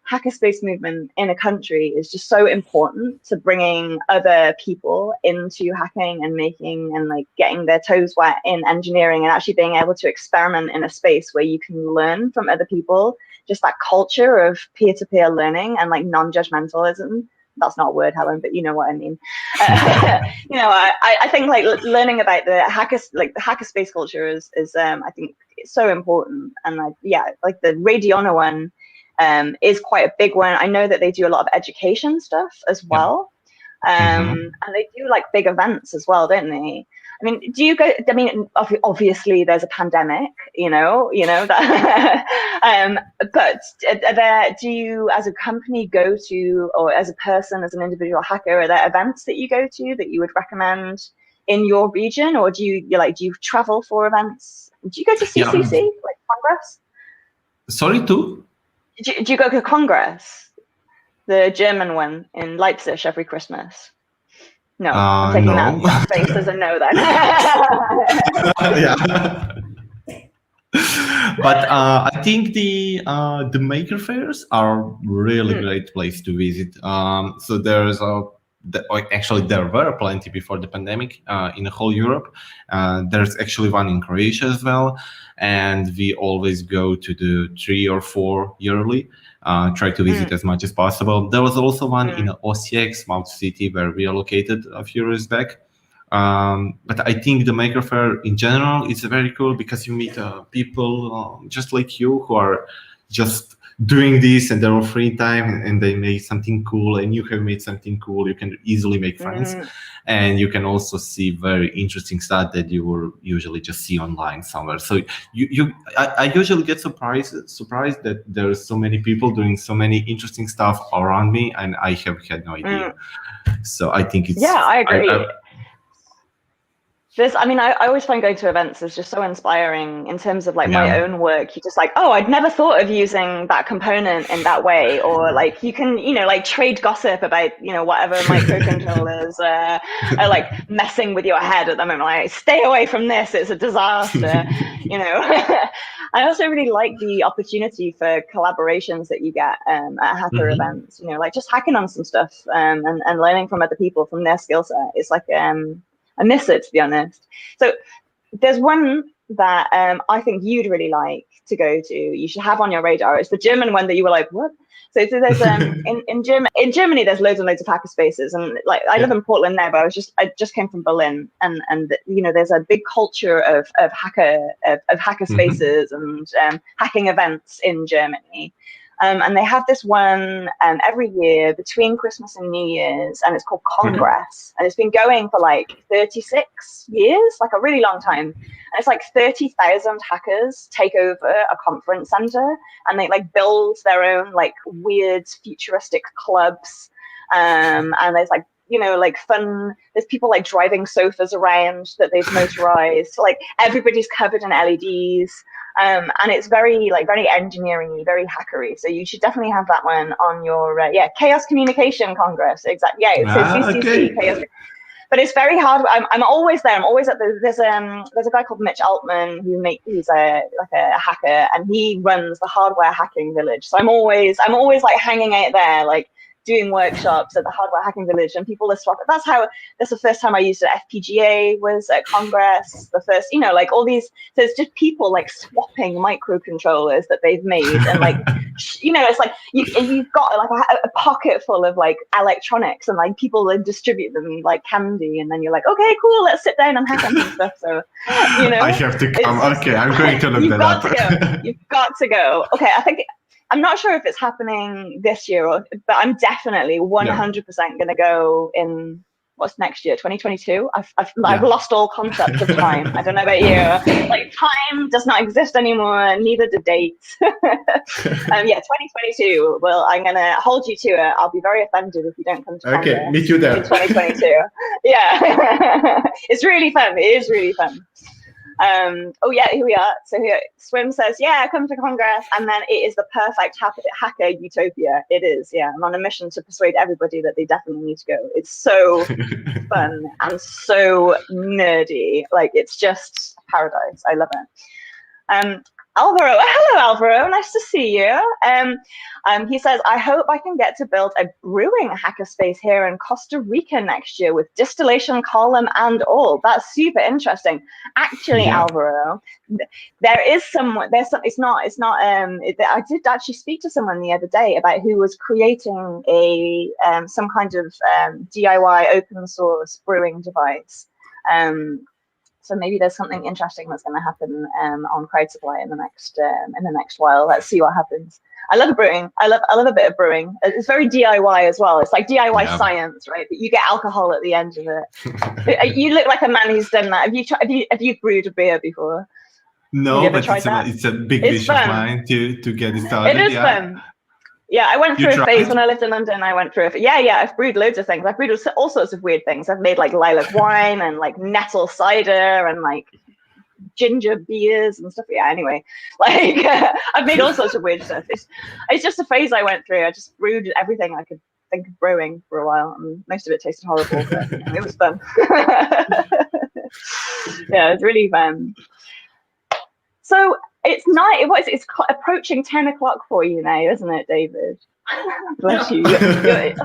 hackerspace movement in a country is just so important to bringing other people into hacking and making and like getting their toes wet in engineering and actually being able to experiment in a space where you can learn from other people. Just that culture of peer-to-peer learning and like non-judgmentalism. That's not a word, Helen, but you know what I mean. I think like learning about the hackerspace culture is I think so important. And like the Radiona one is quite a big one. I know that they do a lot of education stuff as well. And they do like big events as well, don't they? I mean, do you go? I mean, obviously there's a pandemic, that. But do you, as a company, go to, or as a person, as an individual hacker, are there events that you go to that you would recommend in your region, or do you travel for events? Do you go to CCC, like Congress? Sorry, too? Do you go to Congress, the German one in Leipzig every Christmas? No, I'm taking that space as a no then. Yeah. But I think the maker fairs are really great place to visit. So there's actually there were plenty before the pandemic in the whole Europe. There's actually one in Croatia as well, and we always go to the 3 or 4 yearly. Try to visit as much as possible. There was also one in Osijek, small city where we are located a few years back. But I think the Maker Faire in general is very cool because you meet people just like you who are just doing this and their free time and they make something cool and you have made something cool. You can easily make friends and you can also see very interesting stuff that you will usually just see online somewhere. So I usually get surprised that there are so many people doing so many interesting stuff around me and I have had no idea. So I think it's... Yeah, I agree. I always find going to events is just so inspiring in terms of like my own work. You're just like, oh, I'd never thought of using that component in that way. Or like you can, like trade gossip about, whatever microcontrollers are like messing with your head at the moment. Like, stay away from this. It's a disaster, I also really like the opportunity for collaborations that you get at hacker events, like just hacking on some stuff and learning from other people from their skill set. It's like, I miss it, to be honest. So there's one that I think you'd really like to go to. You should have on your radar. It's the German one that you were like, what? So there's in Germany there's loads and loads of hackerspaces, and like I live in Portland now, but I just came from Berlin, and there's a big culture of hackerspaces and hacking events in Germany. And they have this one every year between Christmas and New Year's, and it's called Congress. And it's been going for like 36 years, like a really long time. And it's like 30,000 hackers take over a conference center, and they like build their own like weird futuristic clubs. And there's like, like fun, there's people like driving sofas around that they've motorized. Like everybody's covered in LEDs. And it's very engineering-y, very hackery. So you should definitely have that one on your Chaos Communication Congress. Exactly. Yeah, it says CCC. Okay. Chaos. But it's very hard. I'm always there. I'm always at there's a guy called Mitch Altman he's a hacker, and he runs the Hardware Hacking Village. So I'm always like hanging out there, like doing workshops at the Hardware Hacking Village, and people are swapping. That's the first time I used it. FPGA was at Congress. The first, like all these. So it's just people like swapping microcontrollers that they've made, and like, it's like you've got like a pocket full of like electronics, and like people distribute them like candy, and then you're like, okay, cool, let's sit down and hack on some stuff. So, I have to come. Okay, I'm going to look that up. You've got to go. Okay, I'm not sure if it's happening this year, but I'm definitely 100% going to go in, what's next year, 2022? I've lost all concept of time. I don't know about you. Like, time does not exist anymore, neither do dates. 2022. Well, I'm going to hold you to it. I'll be very offended if you don't come to Congress. Okay, meet you there. In 2022. Yeah. It's really fun. It is really fun. Here we are. So here, Swim says, come to Congress, and then it is the perfect hacker utopia. It is, I'm on a mission to persuade everybody that they definitely need to go. It's so fun and so nerdy. Like, it's just paradise. I love it. Alvaro. Hello, Alvaro. Nice to see you. He says, I hope I can get to build a brewing hackerspace here in Costa Rica next year with distillation column and all. That's super interesting. Actually, Alvaro, there's some, I did actually speak to someone the other day about who was creating some kind of DIY open source brewing device. So maybe there's something interesting that's going to happen on Crowd Supply in the next while. Let's see what happens. I love brewing. I love a bit of brewing. It's very DIY as well. It's like DIY science, right? But you get alcohol at the end of it. You look like a man who's done that. Have you brewed a beer before? No, but it's a big wish of mine to get it started. It is fun. Yeah, I went through a phase when I lived in London. I went through it. Yeah, I've brewed loads of things. I've brewed all sorts of weird things. I've made like lilac wine and like nettle cider and like ginger beers and stuff. Yeah, anyway, like I've made all sorts of weird stuff. It's just a phase I went through. I just brewed everything I could think of brewing for a while, and most of it tasted horrible, but it was fun. Yeah, it's really fun. So it's night. It's approaching 10 o'clock for you now, isn't it, David? Bless you. Thank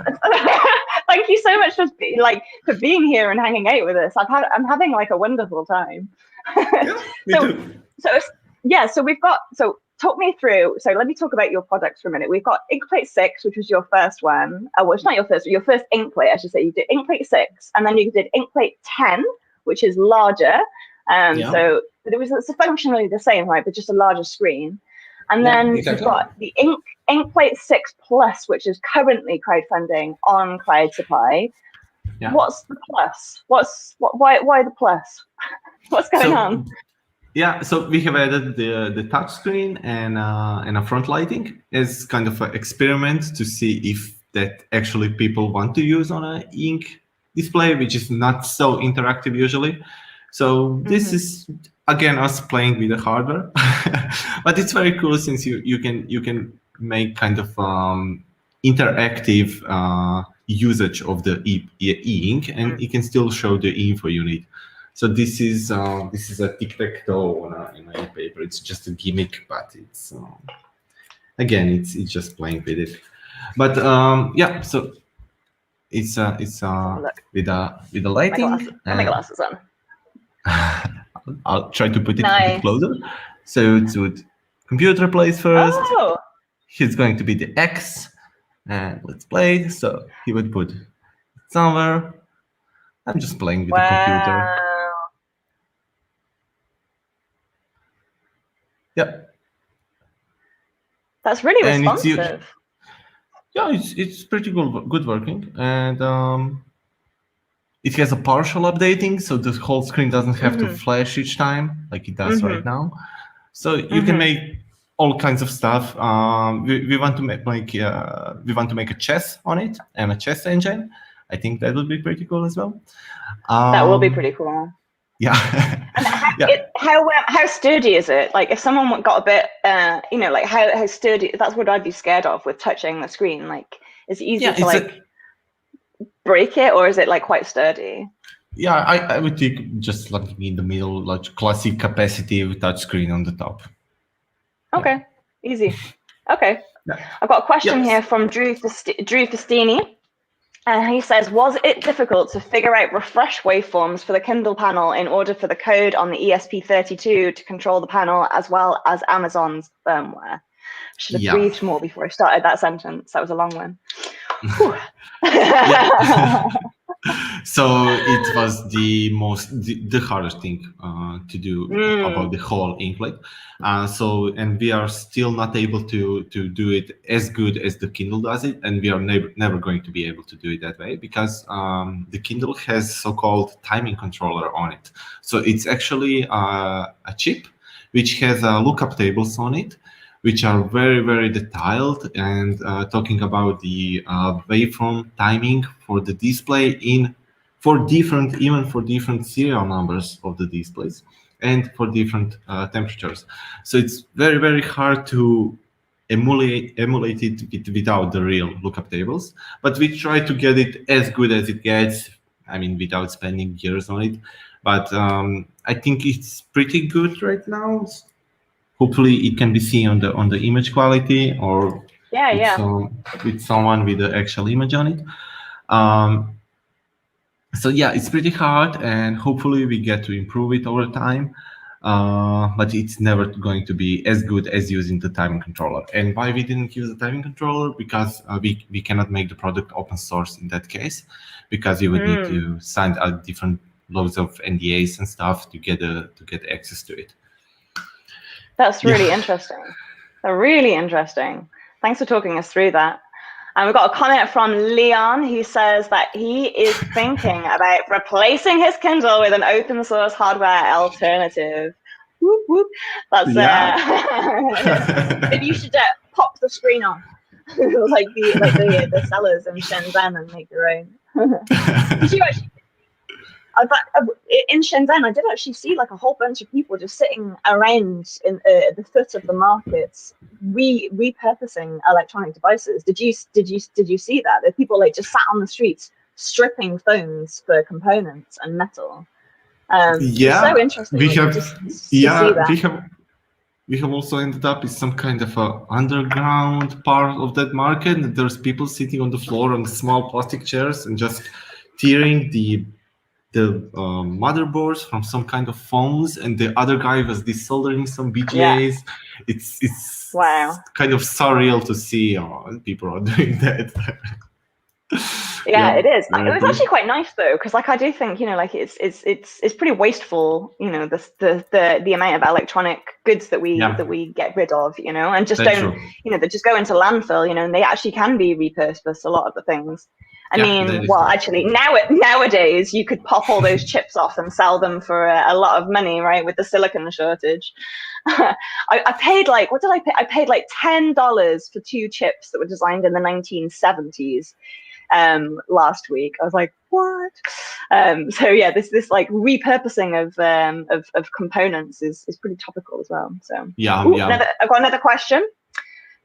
you so much for being here and hanging out with us. I'm having like a wonderful time. So talk me through. So let me talk about your products for a minute. We've got Inkplate 6, which was your first one. Well, it's not your first Inkplate, I should say. You did Inkplate 6, and then you did Inkplate 10, which is larger. So it's functionally the same, right, but just a larger screen. And then you've got the Inkplate 6 Plus, which is currently crowdfunding on Crowd Supply. Yeah. What's the plus? Why the plus? What's going on? Yeah, so we have added the touch screen and a front lighting as kind of an experiment to see if that actually people want to use on an ink display, which is not so interactive usually. So this is again us playing with the hardware, but it's very cool since you can make kind of interactive usage of the e-ink, and you can still show the info you need. So this is a tic-tac-toe in my paper. It's just a gimmick, but it's again it's just playing with it. But yeah, so it's with the lighting. My glasses on. I'll try to put it a bit closer. So it's with computer plays first. Oh. He's going to be the X, and let's play. So he would put it somewhere. I'm just playing with the computer. Yep. That's really responsive. It's pretty good working, and it has a partial updating, so the whole screen doesn't have to flash each time like it does right now. So you can make all kinds of stuff. We want to make a chess on it and a chess engine. I think that would be pretty cool as well. That will be pretty cool. Yeah. How sturdy is it? Like if someone got a bit, like how sturdy? That's what I'd be scared of with touching the screen. Like, is it easy to break it, or is it like quite sturdy? Yeah, I would think just like in the middle, like classic capacitive touchscreen on the top. Okay, easy. Okay, I've got a question here from Drew Festini. He says, was it difficult to figure out refresh waveforms for the Kindle panel in order for the code on the ESP32 to control the panel as well as Amazon's firmware? Should have breathed more before I started that sentence. That was a long one. So it was the hardest thing to do about the whole Inkplate. And we are still not able to do it as good as the Kindle does it, and we are never going to be able to do it that way because the Kindle has so-called timing controller on it. So it's actually a chip which has lookup tables on it, which are very, very detailed and talking about the waveform timing for the display for different serial numbers of the displays and for different temperatures. So it's very, very hard to emulate it without the real lookup tables, but we try to get it as good as it gets, I mean, without spending years on it. But I think it's pretty good right now. hopefully it can be seen on the image quality or with someone with the actual image on it. So yeah, it's pretty hard, and hopefully we get to improve it over time. But it's never going to be as good as using the timing controller. And why we didn't use the timing controller? Because we cannot make the product open source in that case, because you would need to sign different loads of NDAs and stuff to get access to it. That's really interesting. Really interesting. Thanks for talking us through that. And we've got a comment from Leon who says that he is thinking about replacing his Kindle with an open source hardware alternative. Whoop, whoop. That's maybe you should pop the screen off like the sellers in Shenzhen and make your own. Did you actually? In Shenzhen, I did actually see like a whole bunch of people just sitting around in the foot of the markets, repurposing electronic devices. Did you see that? There people like just sat on the streets stripping phones for components and metal. It's so interesting. We have also ended up in some kind of a underground part of that market. There's people sitting on the floor on small plastic chairs and just tearing the motherboards from some kind of phones, and the other guy was desoldering some BGAs. It's wow, kind of surreal to see people are doing that. It is. It was actually quite nice though, because like I do think like it's pretty wasteful, the amount of electronic goods that we get rid of, and just they just go into landfill, and they actually can be repurposed, a lot of the things. I mean, well, actually, nowadays you could pop all those chips off and sell them for a lot of money, right? With the silicon shortage. I paid like, what did I pay? I paid like $10 for 2 chips that were designed in the 1970s last week. I was like, what? So yeah, this like repurposing of components is pretty topical as well. So I've got another question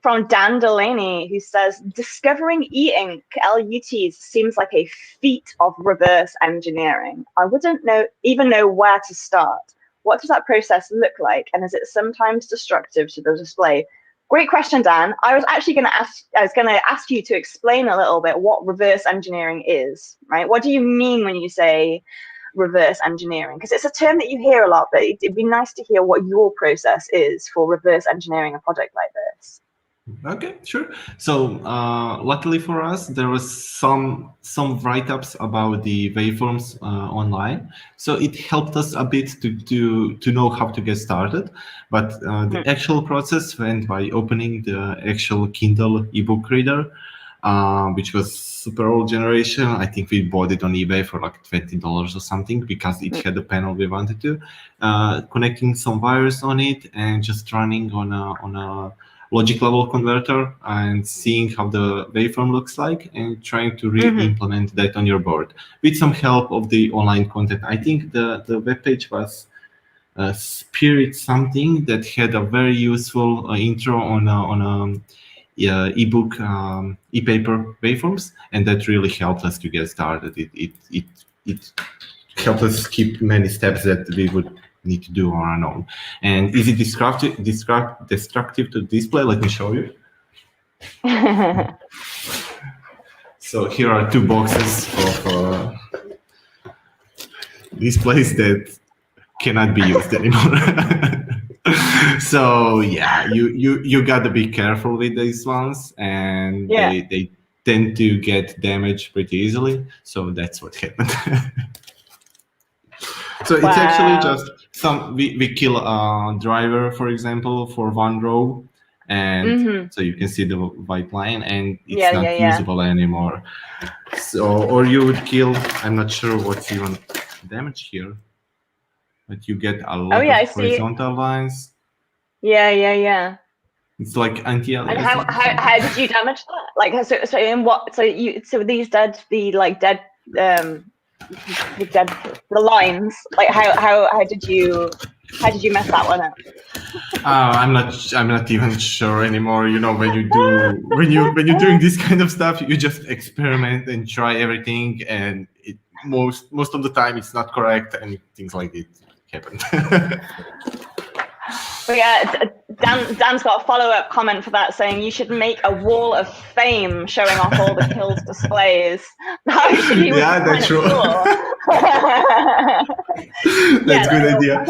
from Dan Delaney, who says, discovering e-ink LUTs seems like a feat of reverse engineering. I wouldn't even know where to start. What does that process look like? And is it sometimes destructive to the display? Great question, Dan. I was going to ask you to explain a little bit what reverse engineering is, right? What do you mean when you say reverse engineering? Because it's a term that you hear a lot, but it'd be nice to hear what your process is for reverse engineering a project like this. Okay, sure. So luckily for us, there was some write-ups about the waveforms online. So it helped us a bit to know how to get started. But the actual process went by opening the actual Kindle ebook reader, which was super old generation. I think we bought it on eBay for like $20 or something because it had the panel we wanted to. Connecting some wires on it and just running on a logic level converter and seeing how the waveform looks like and trying to re-implement that on your board with some help of the online content. I think the webpage was Spirit something that had a very useful intro on ebook e-paper waveforms, and that really helped us to get started. It helped us skip many steps that we would need to do on our own. And is it destructive to display? Let me show you. So here are 2 boxes of displays that cannot be used anymore. So yeah, you got to be careful with these ones, and they tend to get damaged pretty easily. So that's what happened. So it's actually just we kill a driver, for example, for 1 row, and so you can see the white line, and it's not usable anymore. So, or you would kill, I'm not sure what's even damage here, but you get a lot of horizontal lines. Yeah. It's like anti-aliasing. And how did you damage that? Like, so in what? So these dead the lines, like how did you mess that one up? I'm not even sure anymore. When you're doing this kind of stuff, you just experiment and try everything, and most of the time it's not correct, and things like it happen. But yeah, Dan's got a follow-up comment for that, saying you should make a wall of fame showing off all the kills displays. That actually would be that's true. cool. That's a good idea.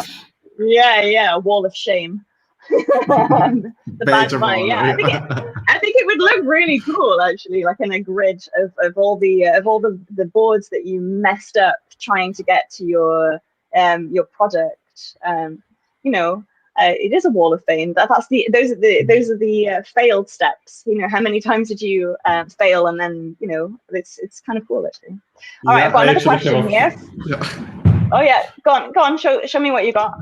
Yeah, a wall of shame. The badge of honor. Yeah, I think it would look really cool, actually, like in a grid of all the boards that you messed up trying to get to your project. It is a wall of fame. Those are the failed steps. How many times did you fail, and then it's kind of cool, actually. All right, I've got another question here. Oh yeah, go on. Show me what you got.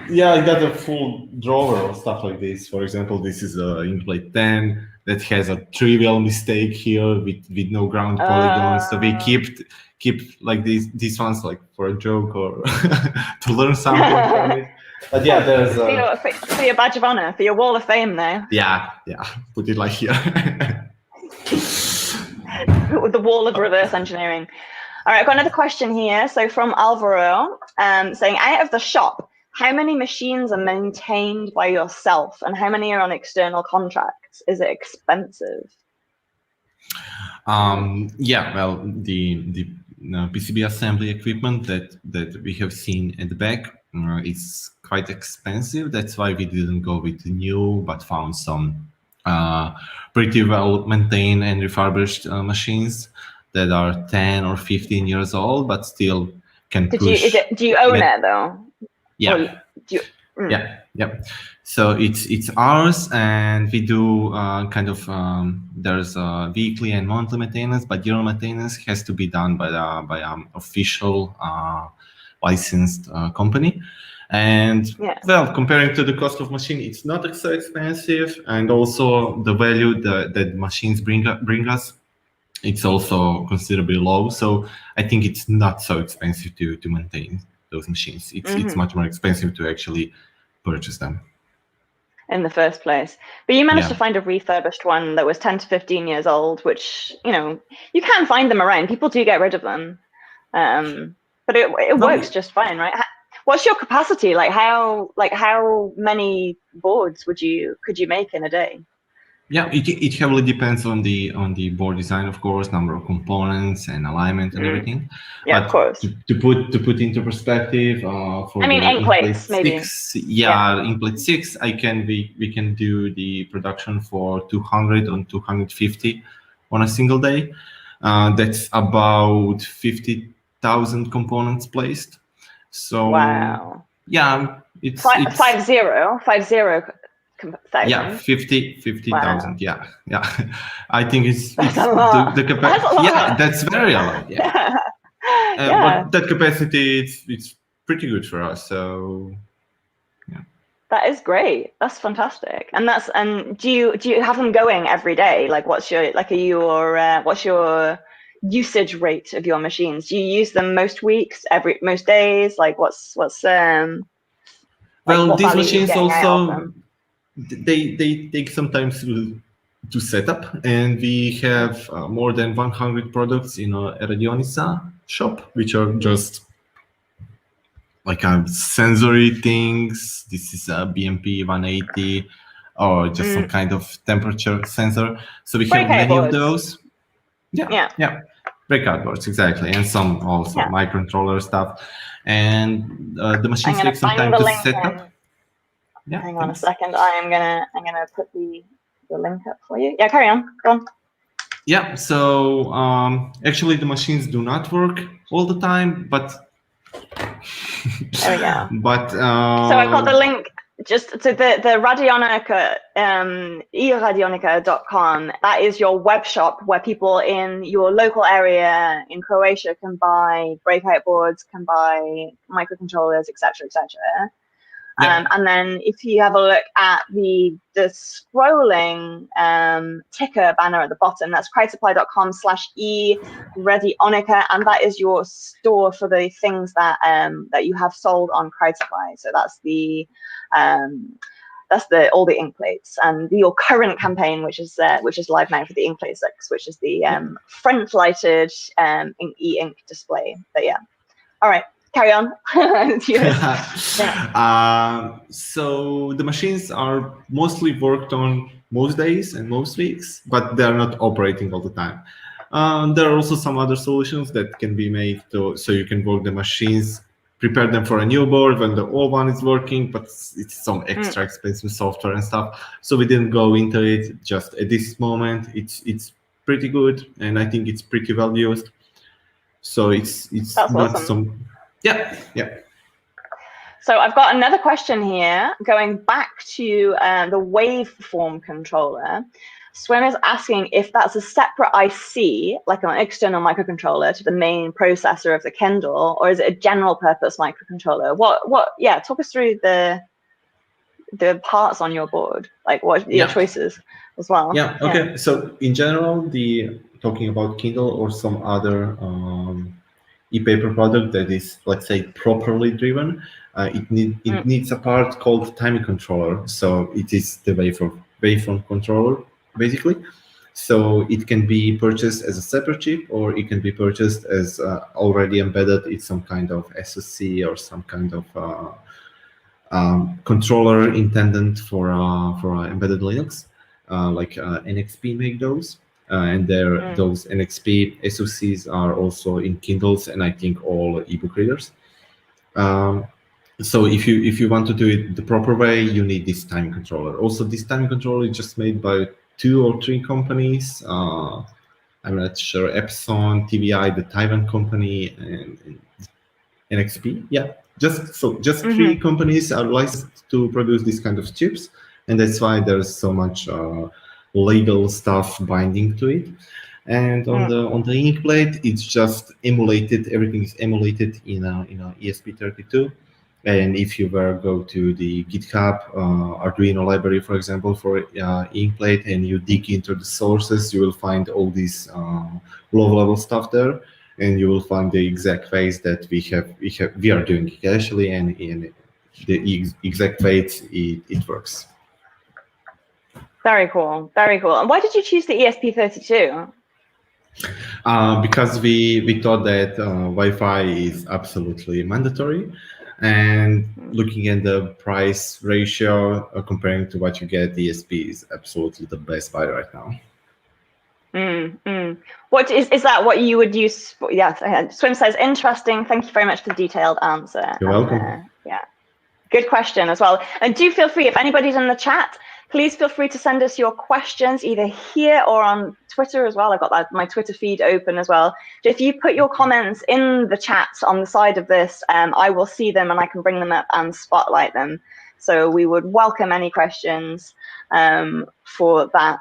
Yeah, I got a full drawer of stuff like this. For example, this is a Inkplate 10 that has a trivial mistake here with no ground polygons. So we keep like these ones like for a joke or to learn something from it. But yeah, there's for your badge of honor, for your wall of fame there. Yeah, put it like here. With the wall of reverse engineering. All right, I've got another question here. So from Alvaro, saying, out of the shop, how many machines are maintained by yourself and how many are on external contracts? Is it expensive? Yeah, well, the PCB assembly equipment that we have seen at the back is quite expensive. That's why we didn't go with the new, but found some pretty well maintained and refurbished machines that are 10 or 15 years old, but still can push. Do you own it though? Yeah. Yeah. So it's ours, and we do there's weekly and monthly maintenance, but yearly maintenance has to be done by official licensed company. And well, comparing to the cost of machine, it's not so expensive, and also the value that machines bring us, it's also considerably low. So I think it's not so expensive to maintain those machines. It's much more expensive to actually purchase them in the first place. But you managed to find a refurbished one that was 10 to 15 years old, which you can find them around. People do get rid of them, but it works just fine, right? What's your capacity? Like how many boards could you make in a day? Yeah, it heavily depends on the board design, of course, number of components and alignment and everything. Yeah, but of course. To put into perspective, for Inkplate 6, Inkplate 6, we can do the production for 200 and 250 on a single day. That's about 50,000 components placed. So wow. Yeah, it's 50. Yeah, 50,000. Wow. Yeah. I think it's a lot. The capacity. Yeah, that's very a lot. Yeah. But that capacity, it's pretty good for us. So yeah. That is great. That's fantastic. And do you have them going every day? Like, what's your usage rate of your machines? Do you use them most weeks, most days? Like, what's well, these machines also. They take some time to set up, and we have more than 100 products in our e-Radionica shop, which are just like sensory things. This is a BMP 180 or just some kind of temperature sensor. So we have many of those. Yeah. Breakout boards, exactly, and some also microcontroller stuff. And the machines take some time to set up. Yeah, hang on a second. I'm gonna put the link up for you. Yeah, carry on. Go on. Yeah. So actually, the machines do not work all the time, but there we go. But so I've got the link just to the Radionica, e-Radionica.com. That is your web shop where people in your local area in Croatia can buy breakout boards, can buy microcontrollers, etc., etc. And then if you have a look at the scrolling ticker banner at the bottom, that's crowdsupply.com/e-Radionica, and that is your store for the things that you have sold on CrowdSupply. So that's all the Inkplates and your current campaign, which is live now for the Inkplate 6, which is the front lighted e-ink display. But yeah, all right. carry on. So the machines are mostly worked on most days and most weeks, but they are not operating all the time. There are also some other solutions that can be made so you can work the machines, prepare them for a new board when the old one is working, but it's some extra expensive software and stuff. So we didn't go into it just at this moment. It's pretty good, and I think it's pretty well used. So it's That's not awesome. some, yeah. So I've got another question here, going back to the waveform controller. Swim is asking if that's a separate IC, like an external microcontroller to the main processor of the Kindle, or is it a general purpose microcontroller? Yeah, talk us through the parts on your board, like what your choices as well. Yeah, okay. So in general, talking about Kindle or some other e-paper product that is, let's say, properly driven, it needs a part called timing controller. So it is the waveform controller, basically. So it can be purchased as a separate chip, or it can be purchased as already embedded in some kind of SoC or some kind of controller intended for embedded Linux, like NXP make those. And those NXP SoCs are also in Kindles and I think all ebook readers. So if you want to do it the proper way, you need this timing controller. Also, this timing controller is just made by 2 or 3 companies. I'm not sure, Epson, TVI, the Taiwan company, and NXP. Yeah, just 3 companies are licensed to produce this kind of chips, and that's why there's so much legal stuff binding to it. And on the Inkplate, it's just emulated. Everything is emulated in a ESP32. And if you were go to the GitHub Arduino library, for example, for Inkplate, and you dig into the sources, you will find all this low-level stuff there, and you will find the exact ways that we are doing it actually, and in the exact ways it works. Very cool, very cool. And why did you choose the ESP32? Because we thought that Wi-Fi is absolutely mandatory, and looking at the price ratio comparing to what you get, the ESP is absolutely the best buy right now. What is that? What you would use? Yeah, Swim says interesting. Thank you very much for the detailed answer. You're welcome. Yeah, good question as well. And do feel free, if anybody's in the chat, please feel free to send us your questions either here or on Twitter as well. I've got my Twitter feed open as well. If you put your comments in the chat on the side of this, I will see them and I can bring them up and spotlight them. So we would welcome any questions for that.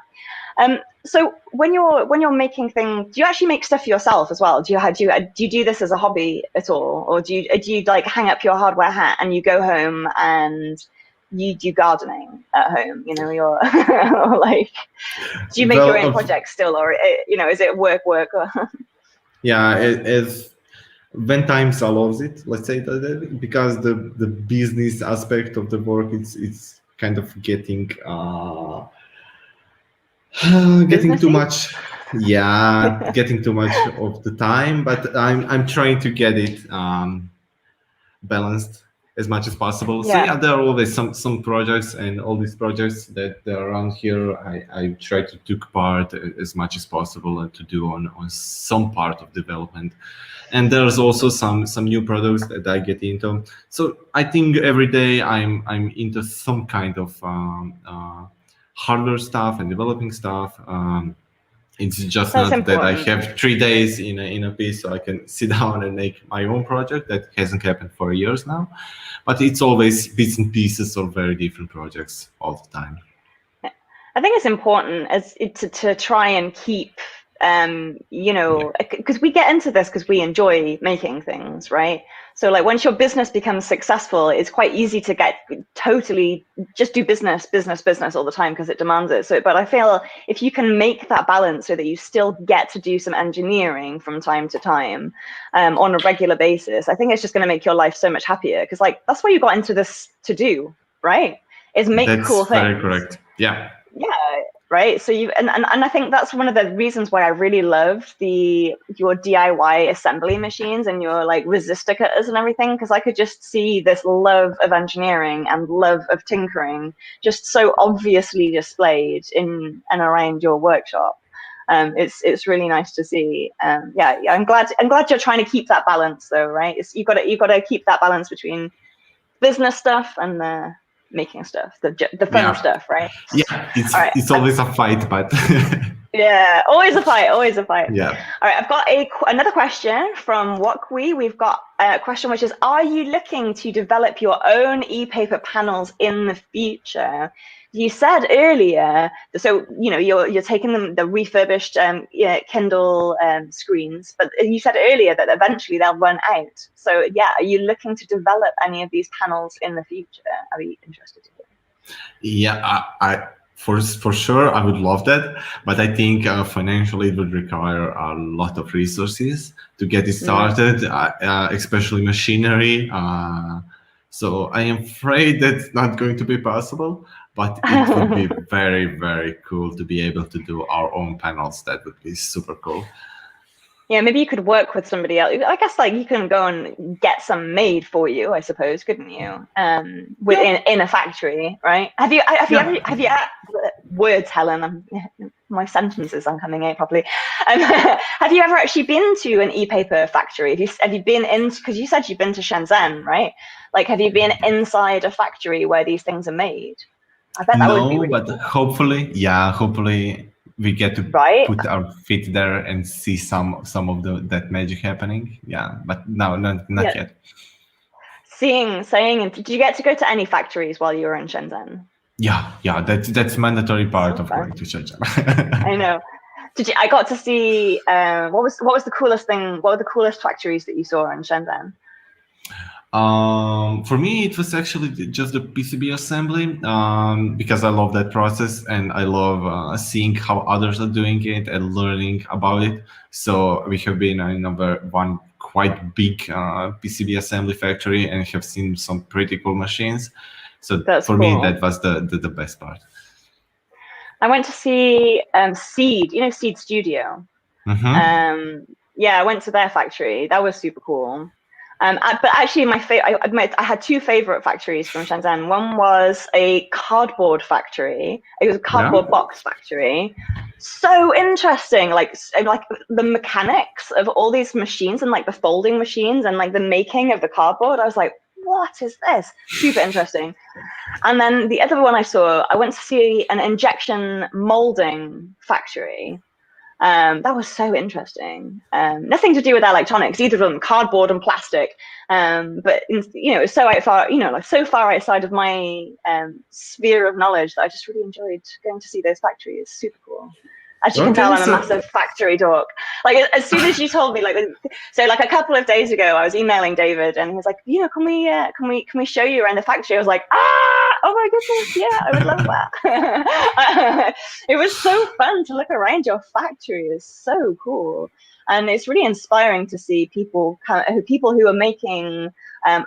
So when you're making things, do you actually make stuff yourself as well? Do you do this as a hobby at all, or do you like hang up your hardware hat and you go home and you do gardening at home? You know, you're like, do you make your own projects still, or is it work? Yeah, it is. When times allows it, let's say that, because the business aspect of the work it's kind of getting too much. Yeah, getting too much of the time, but I'm trying to get it balanced as much as possible. So yeah, there are always some projects, and all these projects that are around here, I try to take part as much as possible and to do on some part of development. And there's also some new products that I get into. So I think every day I'm into some kind of hardware stuff and developing stuff. It's just That's not important. that I have 3 days in a piece so I can sit down and make my own project. That hasn't happened for years now, but it's always bits and pieces of very different projects all the time. I think it's important to try and keep, because we get into this because we enjoy making things, right? So like once your business becomes successful, it's quite easy to get totally just do business all the time because it demands it. So, but I feel if you can make that balance so that you still get to do some engineering from time to time on a regular basis, I think it's just going to make your life so much happier, because like that's what you got into this to do, right? Is make cool things. That's very correct. Yeah. Yeah, right? So and I think that's one of the reasons why I really loved your DIY assembly machines and your like resistor cutters and everything, because I could just see this love of engineering and love of tinkering just so obviously displayed in and around your workshop. It's really nice to see. Yeah, I'm glad you're trying to keep that balance though, right? You've got to keep that balance between business stuff and the making stuff, the fun stuff, right? Yeah, right. It's always a fight, but yeah, always a fight. Yeah. All right, I've got another question from Wakwi. We've got a question which is: are you looking to develop your own e-paper panels in the future? You said earlier, so you're taking the refurbished Kindle screens, but you said earlier that eventually they'll run out. So yeah, are you looking to develop any of these panels in the future? Are you interested to hear? Yeah, I for sure I would love that, but I think financially it would require a lot of resources to get it started, especially machinery. So I am afraid that's not going to be possible, but it would be very, very cool to be able to do our own panels. That would be super cool. Yeah, maybe you could work with somebody else. I guess like you can go and get some made for you, I suppose, couldn't you? In a factory, right? Have you words, Helen? My sentences aren't coming out properly. Have you ever actually been to an e-paper factory? Have you been in? Because you said you've been to Shenzhen, right? Like, have you been inside a factory where these things are made? I bet that would be really cool. Hopefully we get to put our feet there and see some of that magic happening. Yeah, but no, not yet. Saying, did you get to go to any factories while you were in Shenzhen? Yeah, that's mandatory part of going to Shenzhen. I know. I got to see what was the coolest thing? What were the coolest factories that you saw in Shenzhen? For me, it was actually just the PCB assembly because I love that process and I love seeing how others are doing it and learning about it. So we have been in one quite big PCB assembly factory and have seen some pretty cool machines. So that's for me, that was the best part. I went to see Seed, Seed Studio. Mm-hmm. Yeah, I went to their factory. That was super cool. But actually, I had two favorite factories from Shenzhen. One was a cardboard factory. It was a cardboard box factory. So interesting, like the mechanics of all these machines and like the folding machines and like the making of the cardboard. I was like, what is this? Super interesting. And then the other one I went to see an injection molding factory. That was so interesting. Nothing to do with electronics, either of them, cardboard and plastic. But so far outside of my sphere of knowledge that I just really enjoyed going to see those factories. Super cool. As you can tell, I'm a massive factory dork. Like as soon as you told me, like a couple of days ago, I was emailing David, and he was like, can we show you around the factory? I was like, oh my goodness, yeah, I would love that. It was so fun to look around your factory. It's so cool, and it's really inspiring to see people who are making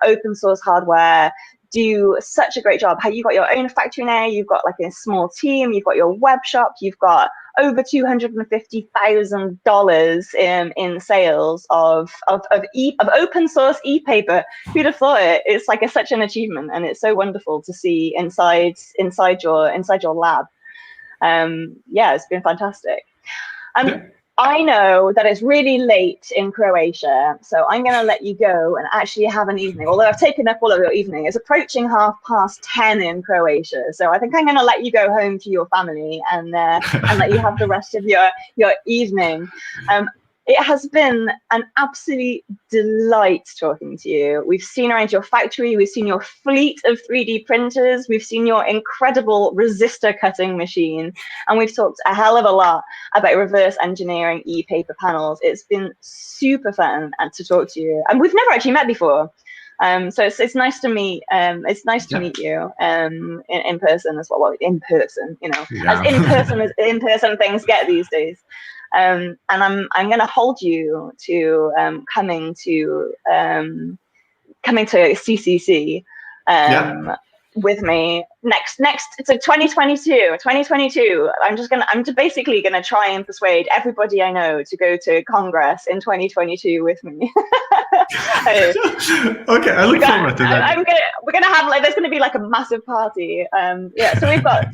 open source hardware do such a great job. How you got your own factory now, you've got like a small team, you've got your web shop, you've got over $250,000 in sales of open source e-paper. Who'd have thought it? It's like such an achievement, and it's so wonderful to see inside your lab. Yeah, it's been fantastic. I know that it's really late in Croatia, so I'm going to let you go and actually have an evening. Although I've taken up all of your evening, it's approaching 10:30 in Croatia, so I think I'm going to let you go home to your family and let you have the rest of your evening. It has been an absolute delight talking to you. We've seen around your factory, we've seen your fleet of 3D printers, we've seen your incredible resistor cutting machine, and we've talked a hell of a lot about reverse engineering e-paper panels. It's been super fun to talk to you, and we've never actually met before. So it's nice to meet. It's nice to meet you in person as well. Well, in person, as in person things get these days. And I'm going to hold you to coming to CCC. with me next so 2022 I'm basically gonna try and persuade everybody I know to go to Congress in 2022 with me. Okay, I look forward to that. We're gonna have there's gonna be a massive party. So we've got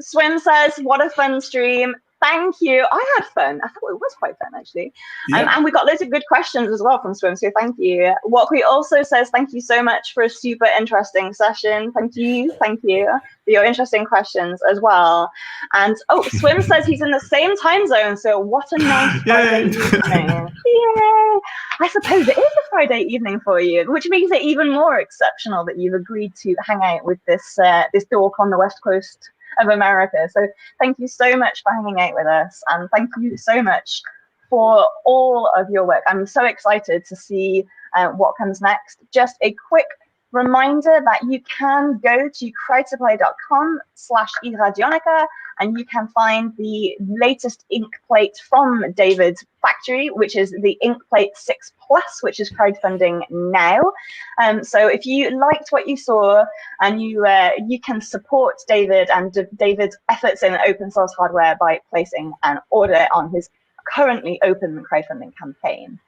Swim says, what a fun stream. Thank you. I had fun. I thought it was quite fun, actually. Yeah. And we got loads of good questions as well from Swim, so thank you. Walkway also says, thank you so much for a super interesting session. Thank you for your interesting questions as well. And Swim says he's in the same time zone, so what a nice Friday evening. Yay! I suppose it is a Friday evening for you, which makes it even more exceptional that you've agreed to hang out with this dork on the West Coast of America. So thank you so much for hanging out with us, and thank you so much for all of your work. I'm so excited to see what comes next. Just a quick reminder that you can go to crowdsupply.com/e-Radionica and you can find the latest Inkplate from David's factory, which is the Inkplate 6 Plus, which is crowdfunding now. So if you liked what you saw and you can support David and David's efforts in open source hardware by placing an order on his currently open crowdfunding campaign.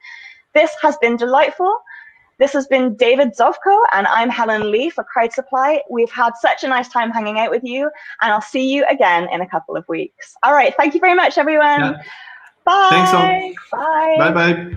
This has been delightful. This has been David Zovko, and I'm Helen Leigh for Crowd Supply. We've had such a nice time hanging out with you, and I'll see you again in a couple of weeks. All right, thank you very much, everyone. Yeah. Bye. Thanks all. Bye. Bye-bye.